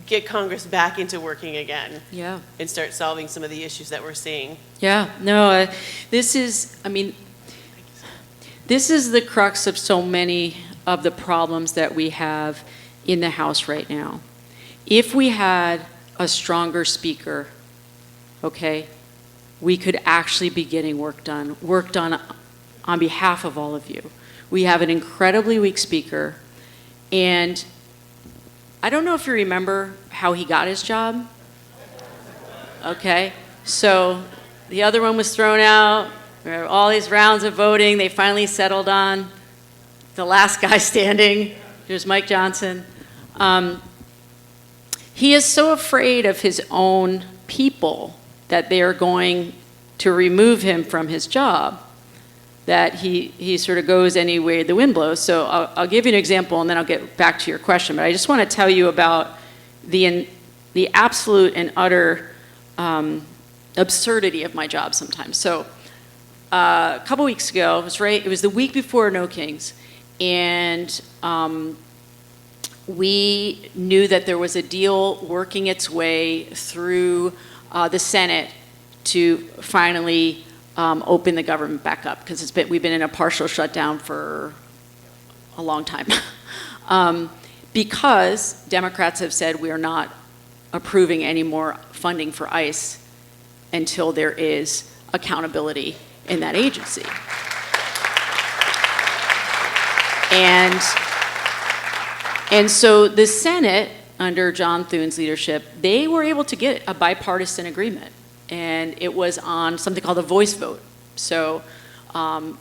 get Congress back into working again Yeah. and start solving some of the issues that we're seeing. Yeah, no, this is the crux of so many of the problems that we have in the House right now. If we had a stronger speaker, okay, we could actually be getting work done on behalf of all of you. We have an incredibly weak speaker, and I don't know if you remember how he got his job. Okay, so the other one was thrown out. There were all these rounds of voting. They finally settled on the last guy standing. Here's Mike Johnson. He is so afraid of his own people that they are going to remove him from his job that he sort of goes any way the wind blows. So I'll give you an example, and then I'll get back to your question. But I just want to tell you about the absolute and utter absurdity of my job sometimes. So a couple weeks ago, it was the week before No Kings, and we knew that there was a deal working its way through the Senate to finally open the government back up, because we've been in a partial shutdown for a long time. Because Democrats have said we are not approving any more funding for ICE until there is accountability in that agency. And so the Senate, under John Thune's leadership, they were able to get a bipartisan agreement. And it was on something called a voice vote. So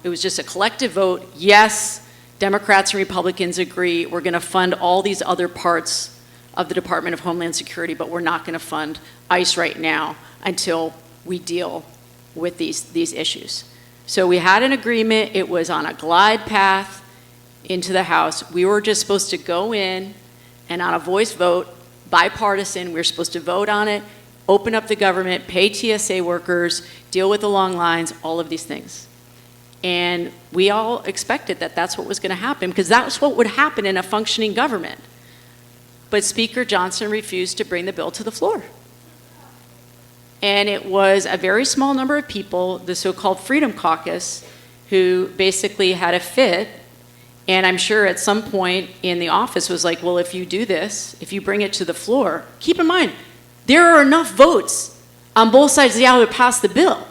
it was just a collective vote. Yes, Democrats and Republicans agree we're going to fund all these other parts of the Department of Homeland Security, but we're not going to fund ICE right now until we deal with these issues. So we had an agreement. It was on a glide path into the House. We were just supposed to go in and on a voice vote, bipartisan, we were supposed to vote on it, open up the government, pay TSA workers, deal with the long lines, all of these things. And we all expected that that's what was going to happen, because that's what would happen in a functioning government. But Speaker Johnson refused to bring the bill to the floor. And it was a very small number of people, the so-called Freedom Caucus, who basically had a fit. And I'm sure at some point in the office was like, well, if you do this, if you bring it to the floor, keep in mind, there are enough votes on both sides of the aisle to pass the bill.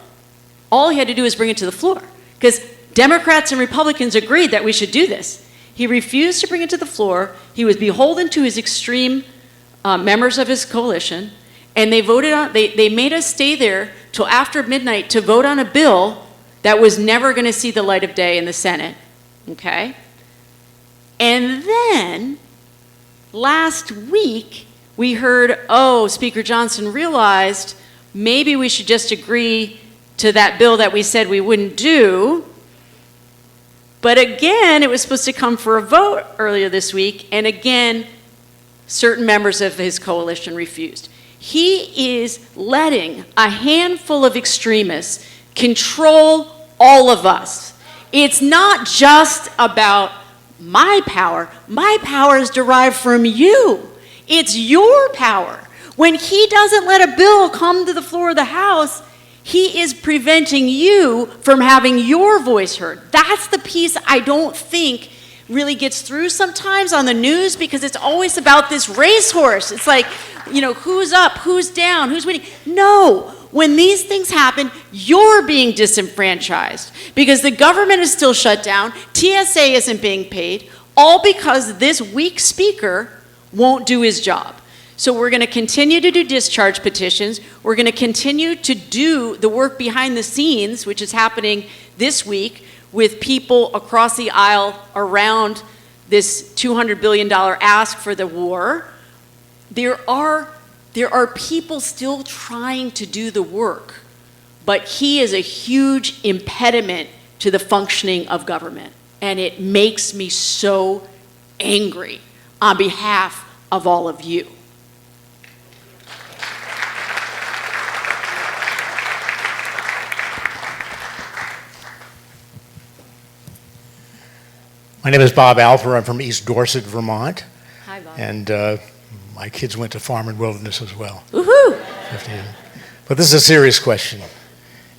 All he had to do is bring it to the floor, because Democrats and Republicans agreed that we should do this. He refused to bring it to the floor. He was beholden to his extreme members of his coalition, and they made us stay there till after midnight to vote on a bill that was never going to see the light of day in the Senate, okay? And then last week, we heard, oh, Speaker Johnson realized maybe we should just agree to that bill that we said we wouldn't do. But again, it was supposed to come for a vote earlier this week, and again, certain members of his coalition refused. He is letting a handful of extremists control all of us. It's not just about my power. My power is derived from you. It's your power. When he doesn't let a bill come to the floor of the House, he is preventing you from having your voice heard. That's the piece I don't think really gets through sometimes on the news, because it's always about this racehorse. It's like, you know, who's up, who's down, who's winning. No, when these things happen, you're being disenfranchised because the government is still shut down, TSA isn't being paid, all because this weak speaker won't do his job. So we're going to continue to do discharge petitions. We're going to continue to do the work behind the scenes, which is happening this week with people across the aisle around this $200 billion ask for the war. There are people still trying to do the work, but he is a huge impediment to the functioning of government. And it makes me so angry on behalf of all of you. My name is Bob Alfer. I'm from East Dorset, Vermont. Hi, Bob. And My kids went to Farm and Wilderness as well. Woohoo! 15. But this is a serious question.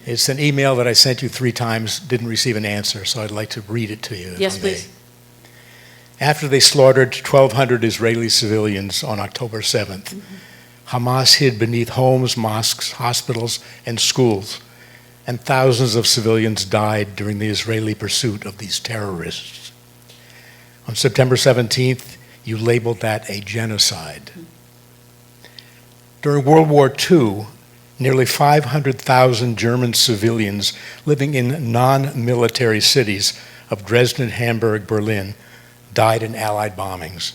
It's an email that I sent you 3 times, didn't receive an answer, so I'd like to read it to you. if Yes, I may. please. After they slaughtered 1,200 Israeli civilians on October 7th, Hamas hid beneath homes, mosques, hospitals, and schools, and thousands of civilians died during the Israeli pursuit of these terrorists. On September 17th, you labeled that a genocide. During World War II, nearly 500,000 German civilians living in non-military cities of Dresden, Hamburg, Berlin died in Allied bombings.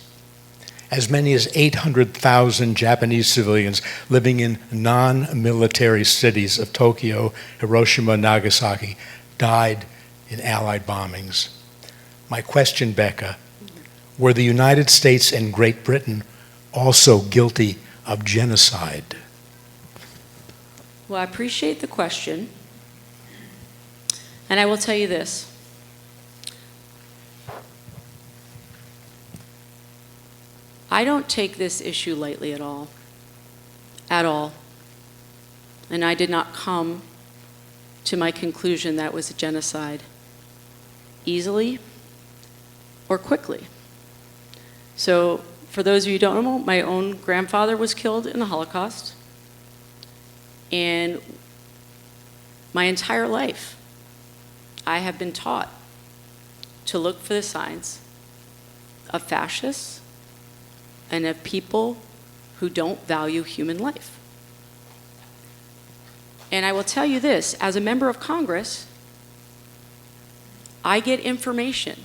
As many as 800,000 Japanese civilians living in non-military cities of Tokyo, Hiroshima, Nagasaki died in Allied bombings. My question, Becca, were the United States and Great Britain also guilty of genocide? Well, I appreciate the question. And I will tell you this. I don't take this issue lightly at all. At all. And I did not come to my conclusion that it was a genocide easily or quickly. So, for those of you who don't know, my own grandfather was killed in the Holocaust. And my entire life, I have been taught to look for the signs of fascists and of people who don't value human life. And I will tell you this, as a member of Congress, I get information.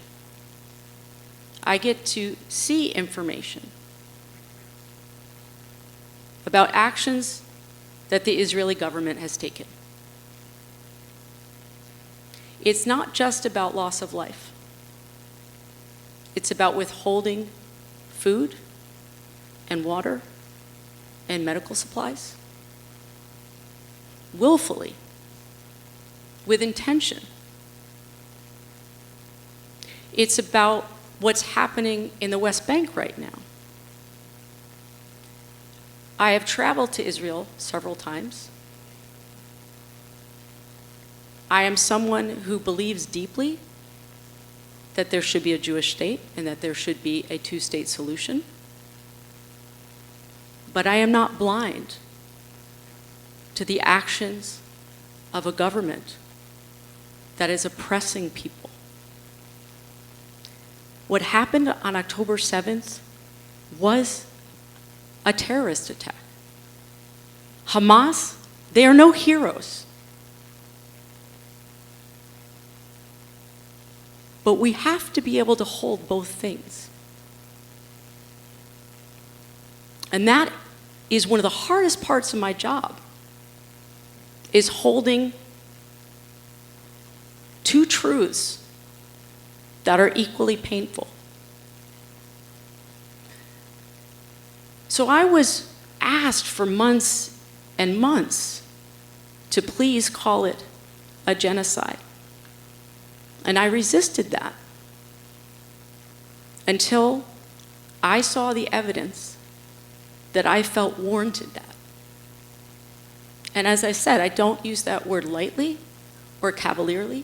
I get to see information about actions that the Israeli government has taken. It's not just about loss of life. It's about withholding food and water and medical supplies willfully, with intention. It's about what's happening in the West Bank right now. I have traveled to Israel several times. I am someone who believes deeply that there should be a Jewish state and that there should be a two-state solution. But I am not blind to the actions of a government that is oppressing people. What happened on October 7th was a terrorist attack. Hamas, they are no heroes. But we have to be able to hold both things. And that is one of the hardest parts of my job, is holding two truths that are equally painful. So I was asked for months and months to please call it a genocide. And I resisted that until I saw the evidence that I felt warranted that. And as I said, I don't use that word lightly or cavalierly.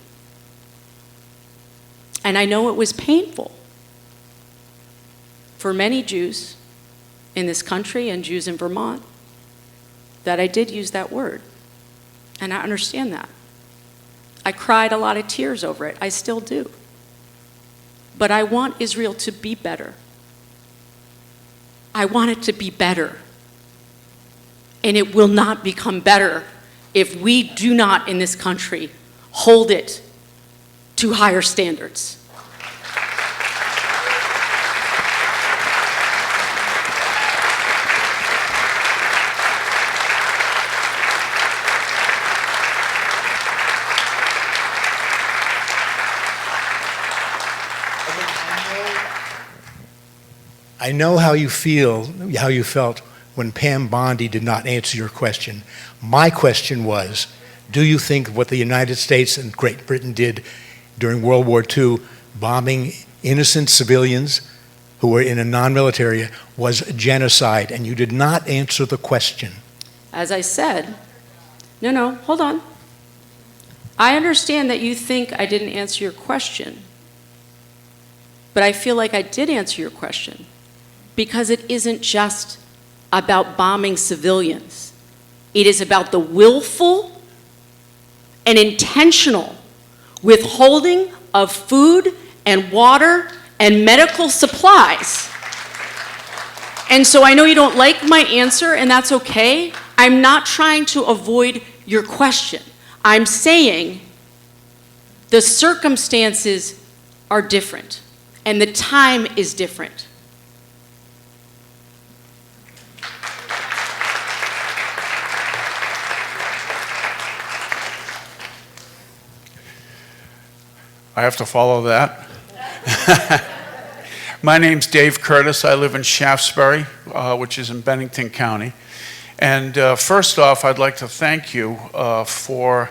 And I know it was painful for many Jews in this country and Jews in Vermont that I did use that word. And I understand that. I cried a lot of tears over it. I still do. But I want Israel to be better. I want it to be better. And it will not become better if we do not, in this country, hold it to higher standards. I know how you felt when Pam Bondi did not answer your question. My question was, do you think what the United States and Great Britain did during World War II, bombing innocent civilians who were in a non-military was genocide, and you did not answer the question. As I said, no, hold on. I understand that you think I didn't answer your question, but I feel like I did answer your question because it isn't just about bombing civilians. It is about the willful and intentional withholding of food and water and medical supplies. And so I know you don't like my answer, and that's okay. I'm not trying to avoid your question. I'm saying the circumstances are different, and the time is different. I have to follow that. My name's Dave Curtis. I live in Shaftesbury, which is in Bennington County. And first off, I'd like to thank you for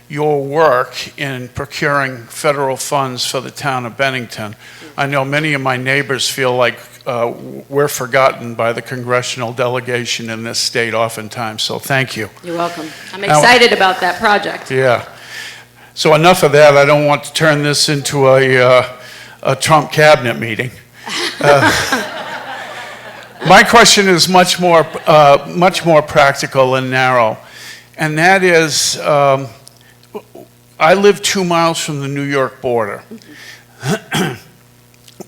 your work in procuring federal funds for the town of Bennington. I know many of my neighbors feel like we're forgotten by the congressional delegation in this state oftentimes, so thank you. You're welcome. I'm excited about that project. Yeah. So enough of that. I don't want to turn this into a Trump cabinet meeting. My question is much more practical and narrow, and that is, I live 2 miles from the New York border.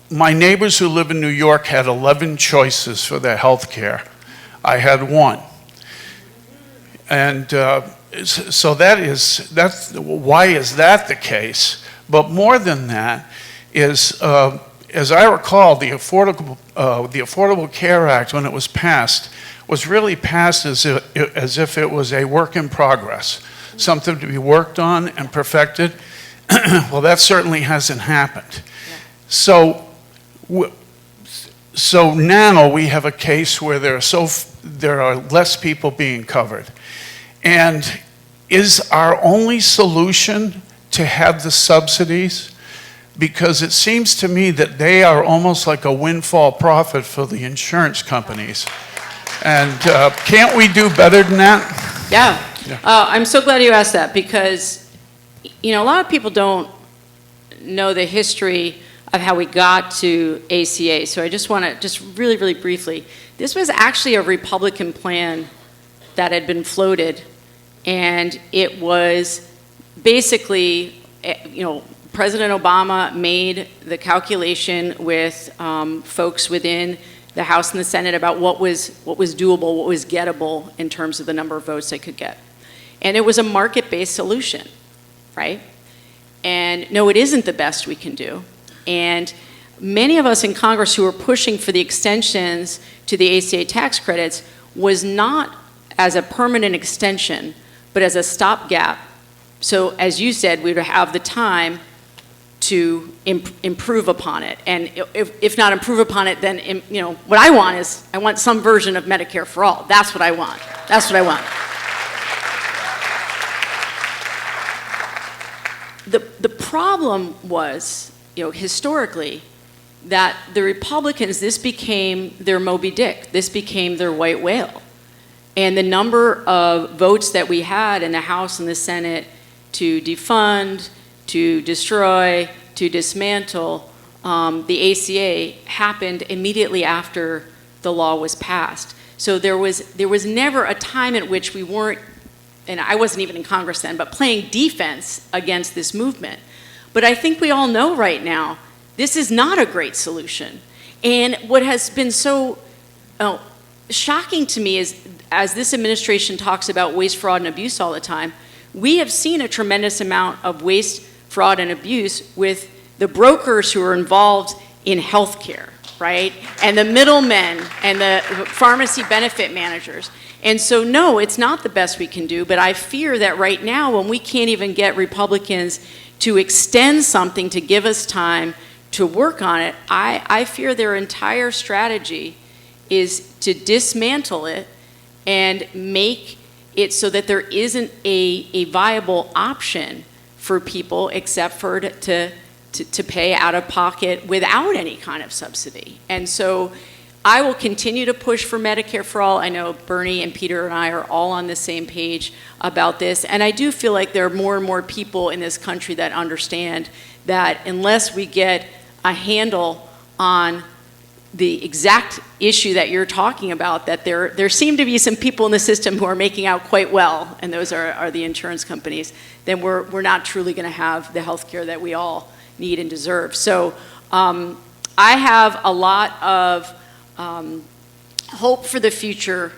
My neighbors who live in New York had 11 choices for their health care. I had one. And so why is that the case? But more than that is, as I recall, the Affordable Care Act, when it was passed, was really passed as if it was a work in progress, something to be worked on and perfected. Well, that certainly hasn't happened. So now we have a case where there are less people being covered. And is our only solution to have the subsidies? Because it seems to me that they are almost like a windfall profit for the insurance companies. And can't we do better than that? Yeah. I'm so glad you asked that because, a lot of people don't know the history of how we got to ACA. So I just want to, just really, really briefly, this was actually a Republican plan that had been floated, and it was basically, President Obama made the calculation with folks within the House and the Senate about what was doable, what was gettable in terms of the number of votes they could get. And it was a market-based solution, right? And no, it isn't the best we can do. And many of us in Congress who were pushing for the extensions to the ACA tax credits was not as a permanent extension, but as a stopgap. So as you said, we would have the time to improve upon it. And if not improve upon it, then, what I want is, I want some version of Medicare for all. That's what I want. That's what I want. The problem was, historically, that the Republicans, this became their Moby Dick. This became their white whale. And the number of votes that we had in the House and the Senate to defund, to destroy, to dismantle the ACA happened immediately after the law was passed. So there was never a time at which we weren't, and I wasn't even in Congress then, but playing defense against this movement. But I think we all know right now, this is not a great solution. And what has been so shocking to me is, as this administration talks about waste, fraud, and abuse all the time, we have seen a tremendous amount of waste, fraud, and abuse with the brokers who are involved in healthcare, right? And the middlemen and the pharmacy benefit managers. And so, no, it's not the best we can do, but I fear that right now, when we can't even get Republicans to extend something to give us time to work on it, I fear their entire strategy is to dismantle it and make it so that there isn't a viable option for people except for to to pay out of pocket without any kind of subsidy. And so I will continue to push for Medicare for all. I know Bernie and Peter and I are all on the same page about this. And I do feel like there are more and more people in this country that understand that unless we get a handle on the exact issue that you're talking about, that there seem to be some people in the system who are making out quite well, and those are the insurance companies, then we're not truly going to have the health care that we all need and deserve. So I have a lot of hope for the future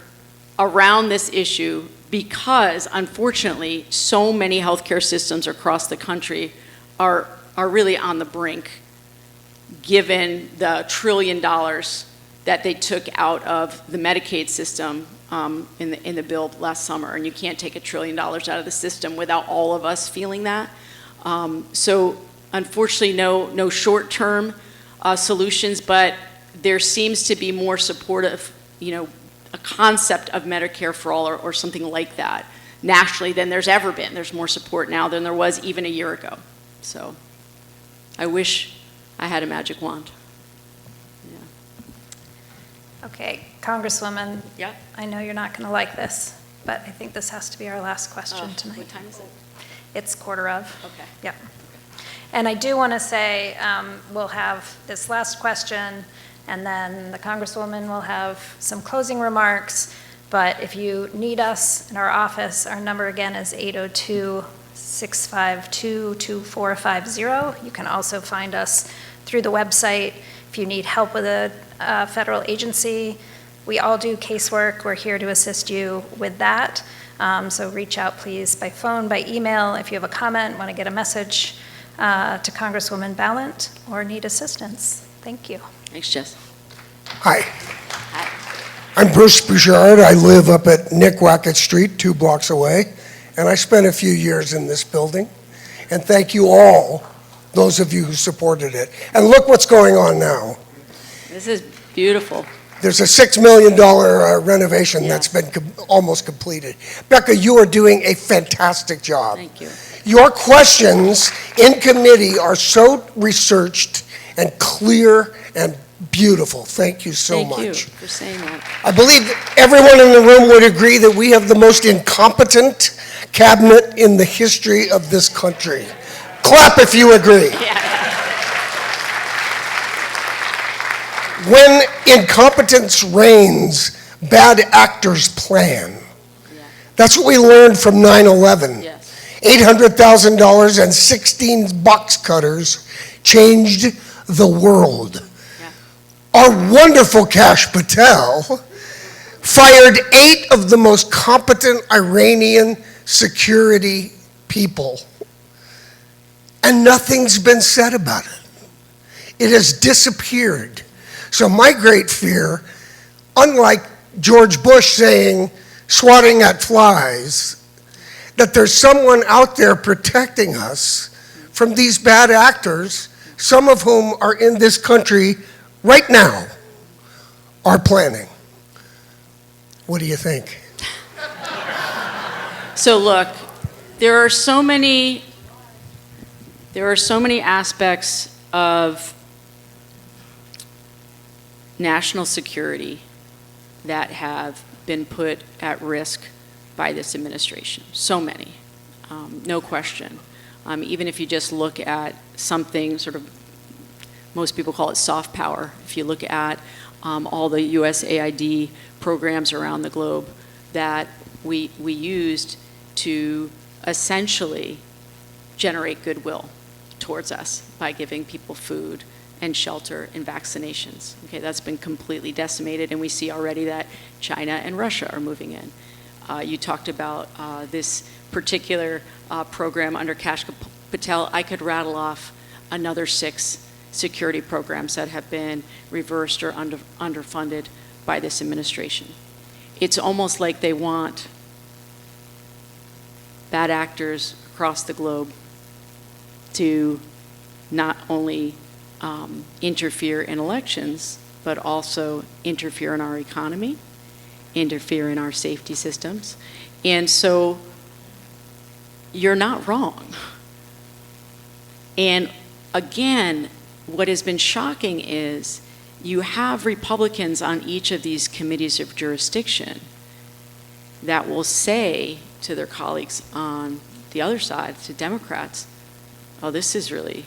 around this issue because, unfortunately, so many healthcare systems across the country are really on the brink, given the $1 trillion that they took out of the Medicaid system in the bill last summer. And you can't take $1 trillion out of the system without all of us feeling that. So unfortunately, no short-term solutions, but there seems to be more supportive, a concept of Medicare for all or something like that nationally than there's ever been. There's more support now than there was even a year ago. So I wish I had a magic wand. Yeah. Okay, Congresswoman. Yeah. I know you're not going to like this, but I think this has to be our last question tonight. What time is it? It's 1:15. Okay. Yep. And I do want to say we'll have this last question, and then the Congresswoman will have some closing remarks. But if you need us in our office, our number again is 802-652-2450. You can also find us through the website. If you need help with a federal agency, we all do casework. We're here to assist you with that. So reach out, please, by phone, by email. If you have a comment, want to get a message to Congresswoman Balint, or need assistance. Thank you. Thanks, Jess. Hi. I'm Bruce Bouchard. I live up at Nickwacket Street, 2 blocks away, and I spent a few years in this building. And thank you all, those of you who supported it. And look what's going on now. This is beautiful. There's a $6 million renovation that's been almost completed. Becca, you are doing a fantastic job. Thank you. Your questions in committee are so researched and clear and beautiful. Thank you so much. Thank you for saying that. I believe everyone in the room would agree that we have the most incompetent cabinet in the history of this country. Clap if you agree. When incompetence reigns, bad actors plan. That's what we learned from 9/11. Yes. $800,000 and 16 box cutters changed the world. Our wonderful Kash Patel fired 8 of the most competent Iranian security people, and nothing's been said about it. It has disappeared. So my great fear, unlike George Bush saying, swatting at flies, that there's someone out there protecting us from these bad actors, some of whom are in this country right now, are planning. What do you think? So look, there are so many aspects of national security that have been put at risk by this administration. So many, no question. Even if you just look at something sort of, most people call it soft power. If you look at all the USAID programs around the globe that we used to essentially generate goodwill towards us by giving people food and shelter and vaccinations. Okay, that's been completely decimated, and we see already that China and Russia are moving in. You talked about this particular program under Kash Patel. I could rattle off another 6 security programs that have been reversed or underfunded by this administration. It's almost like they want bad actors across the globe to not only interfere in elections, but also interfere in our economy, interfere in our safety systems. And so you're not wrong. And again, what has been shocking is you have Republicans on each of these committees of jurisdiction that will say to their colleagues on the other side, to Democrats, oh, this is really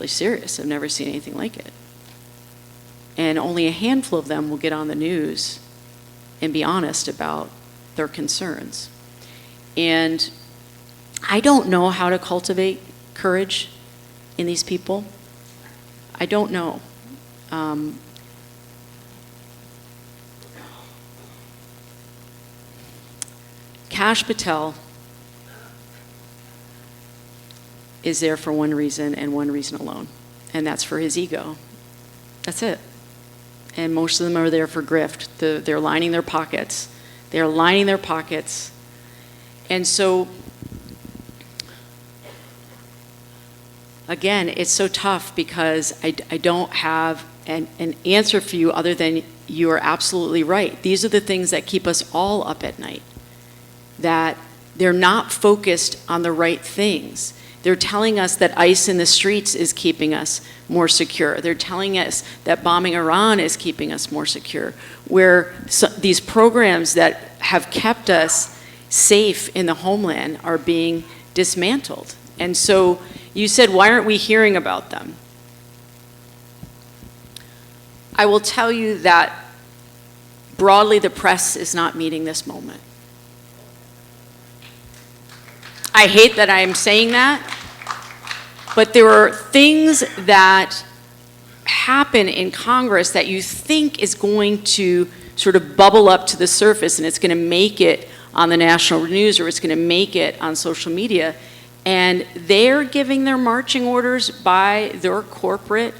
serious. I've never seen anything like it. And only a handful of them will get on the news and be honest about their concerns. And I don't know how to cultivate courage in these people. I don't know. Kash Patel is there for one reason and one reason alone, and that's for his ego. That's it. And most of them are there for grift. They're lining their pockets. They're lining their pockets. And so, again, it's so tough because I don't have an answer for you other than you are absolutely right. These are the things that keep us all up at night, that they're not focused on the right things. They're telling us that ICE in the streets is keeping us more secure. They're telling us that bombing Iran is keeping us more secure, where these programs that have kept us safe in the homeland are being dismantled. And so you said, why aren't we hearing about them? I will tell you that broadly the press is not meeting this moment. I hate that I am saying that, but there are things that happen in Congress that you think is going to sort of bubble up to the surface and it's going to make it on the national news or it's going to make it on social media. And they're giving their marching orders by their corporate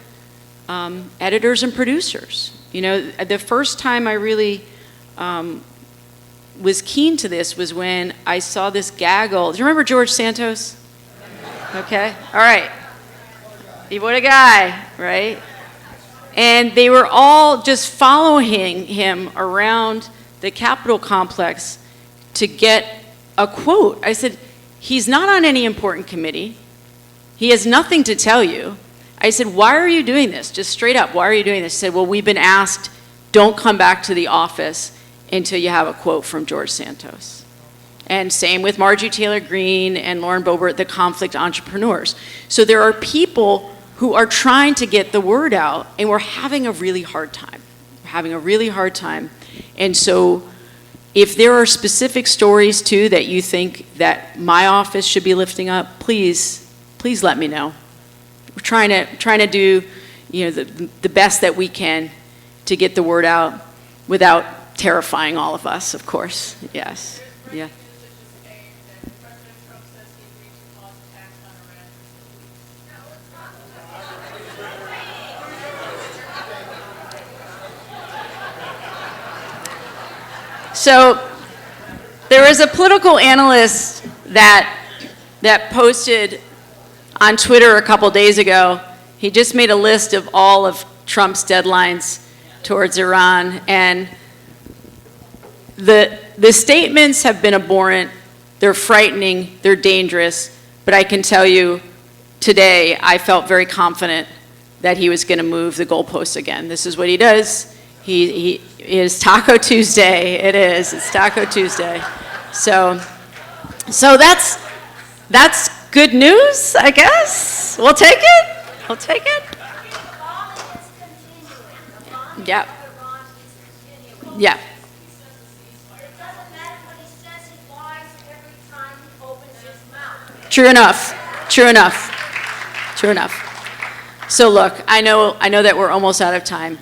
editors and producers. You know, the first time I really was keen to this was when I saw this gaggle. Do you remember George Santos? Okay, all right. What a guy, right? And they were all just following him around the Capitol complex to get a quote. I said, he's not on any important committee. He has nothing to tell you. I said, why are you doing this? Just straight up, why are you doing this? He said, well, we've been asked, don't come back to the office until you have a quote from George Santos. And same with Marjorie Taylor Greene and Lauren Boebert, the conflict entrepreneurs. So there are people who are trying to get the word out, and we're having a really hard time. We're having a really hard time. And so if there are specific stories, too, that you think that my office should be lifting up, please let me know. We're trying to do, you know, the best that we can to get the word out without terrifying all of us, of course. Yes. Yeah. So there was a political analyst that posted on Twitter a couple days ago. He just made a list of all of Trump's deadlines towards Iran, and the statements have been abhorrent, they're frightening, they're dangerous, but I can tell you today I felt very confident that he was going to move the goalposts again. This is what he does. He is Taco Tuesday. It is. It's Taco Tuesday. So that's good news, I guess. We'll take it. We'll take it. Yeah. Yeah. True enough. True enough. True enough. So look, I know that we're almost out of time.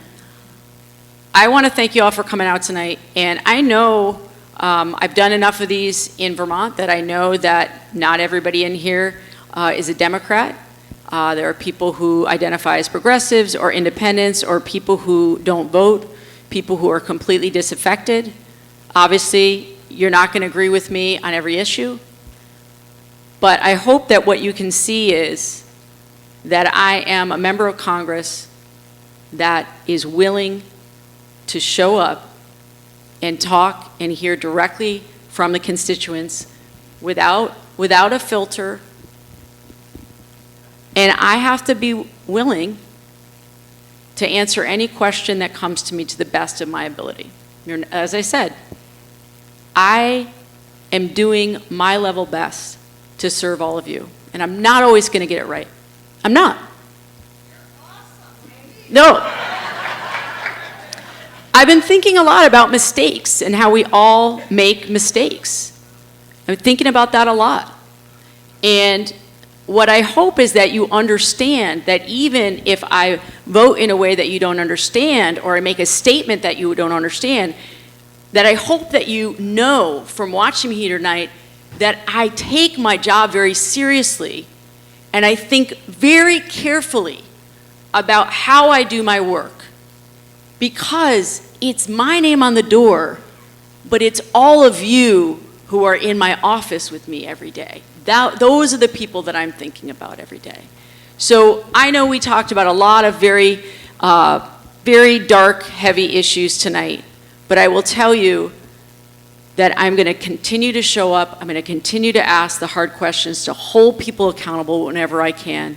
I want to thank you all for coming out tonight, and I know I've done enough of these in Vermont that I know that not everybody in here is a Democrat. There are people who identify as progressives or independents or people who don't vote, people who are completely disaffected. Obviously, you're not going to agree with me on every issue, but I hope that what you can see is that I am a member of Congress that is willing to show up and talk and hear directly from the constituents without a filter, And I have to be willing to answer any question that comes to me to the best of my ability. As I said, I am doing my level best to serve all of you. And I'm not always going to get it right. I'm not. No. I've been thinking a lot about mistakes and how we all make mistakes. I'm thinking about that a lot. And what I hope is that you understand that even if I vote in a way that you don't understand, or I make a statement that you don't understand, that I hope that you know from watching me here tonight that I take my job very seriously, and I think very carefully about how I do my work, because it's my name on the door, but it's all of you who are in my office with me every day. Those are the people that I'm thinking about every day. So I know we talked about a lot of very dark, heavy issues tonight, but I will tell you that I'm going to continue to show up. I'm going to continue to ask the hard questions, to hold people accountable whenever I can.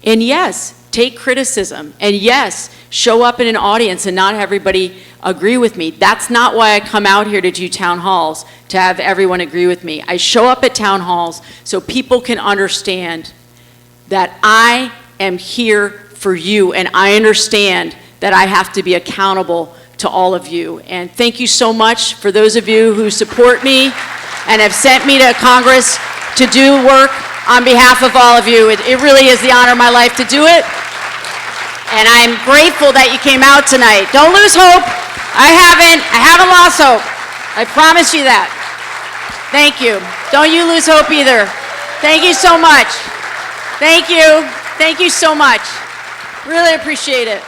And yes, take criticism. And yes, show up in an audience and not everybody agree with me. That's not why I come out here to do town halls, to have everyone agree with me. I show up at town halls so people can understand that I am here for you, and I understand that I have to be accountable to all of you. And thank you so much for those of you who support me and have sent me to Congress to do work on behalf of all of you. It really is the honor of my life to do it. And I'm grateful that you came out tonight. Don't lose hope. I haven't lost hope. I promise you that. Thank you. Don't you lose hope either. Thank you so much. Thank you. Thank you so much. Really appreciate it.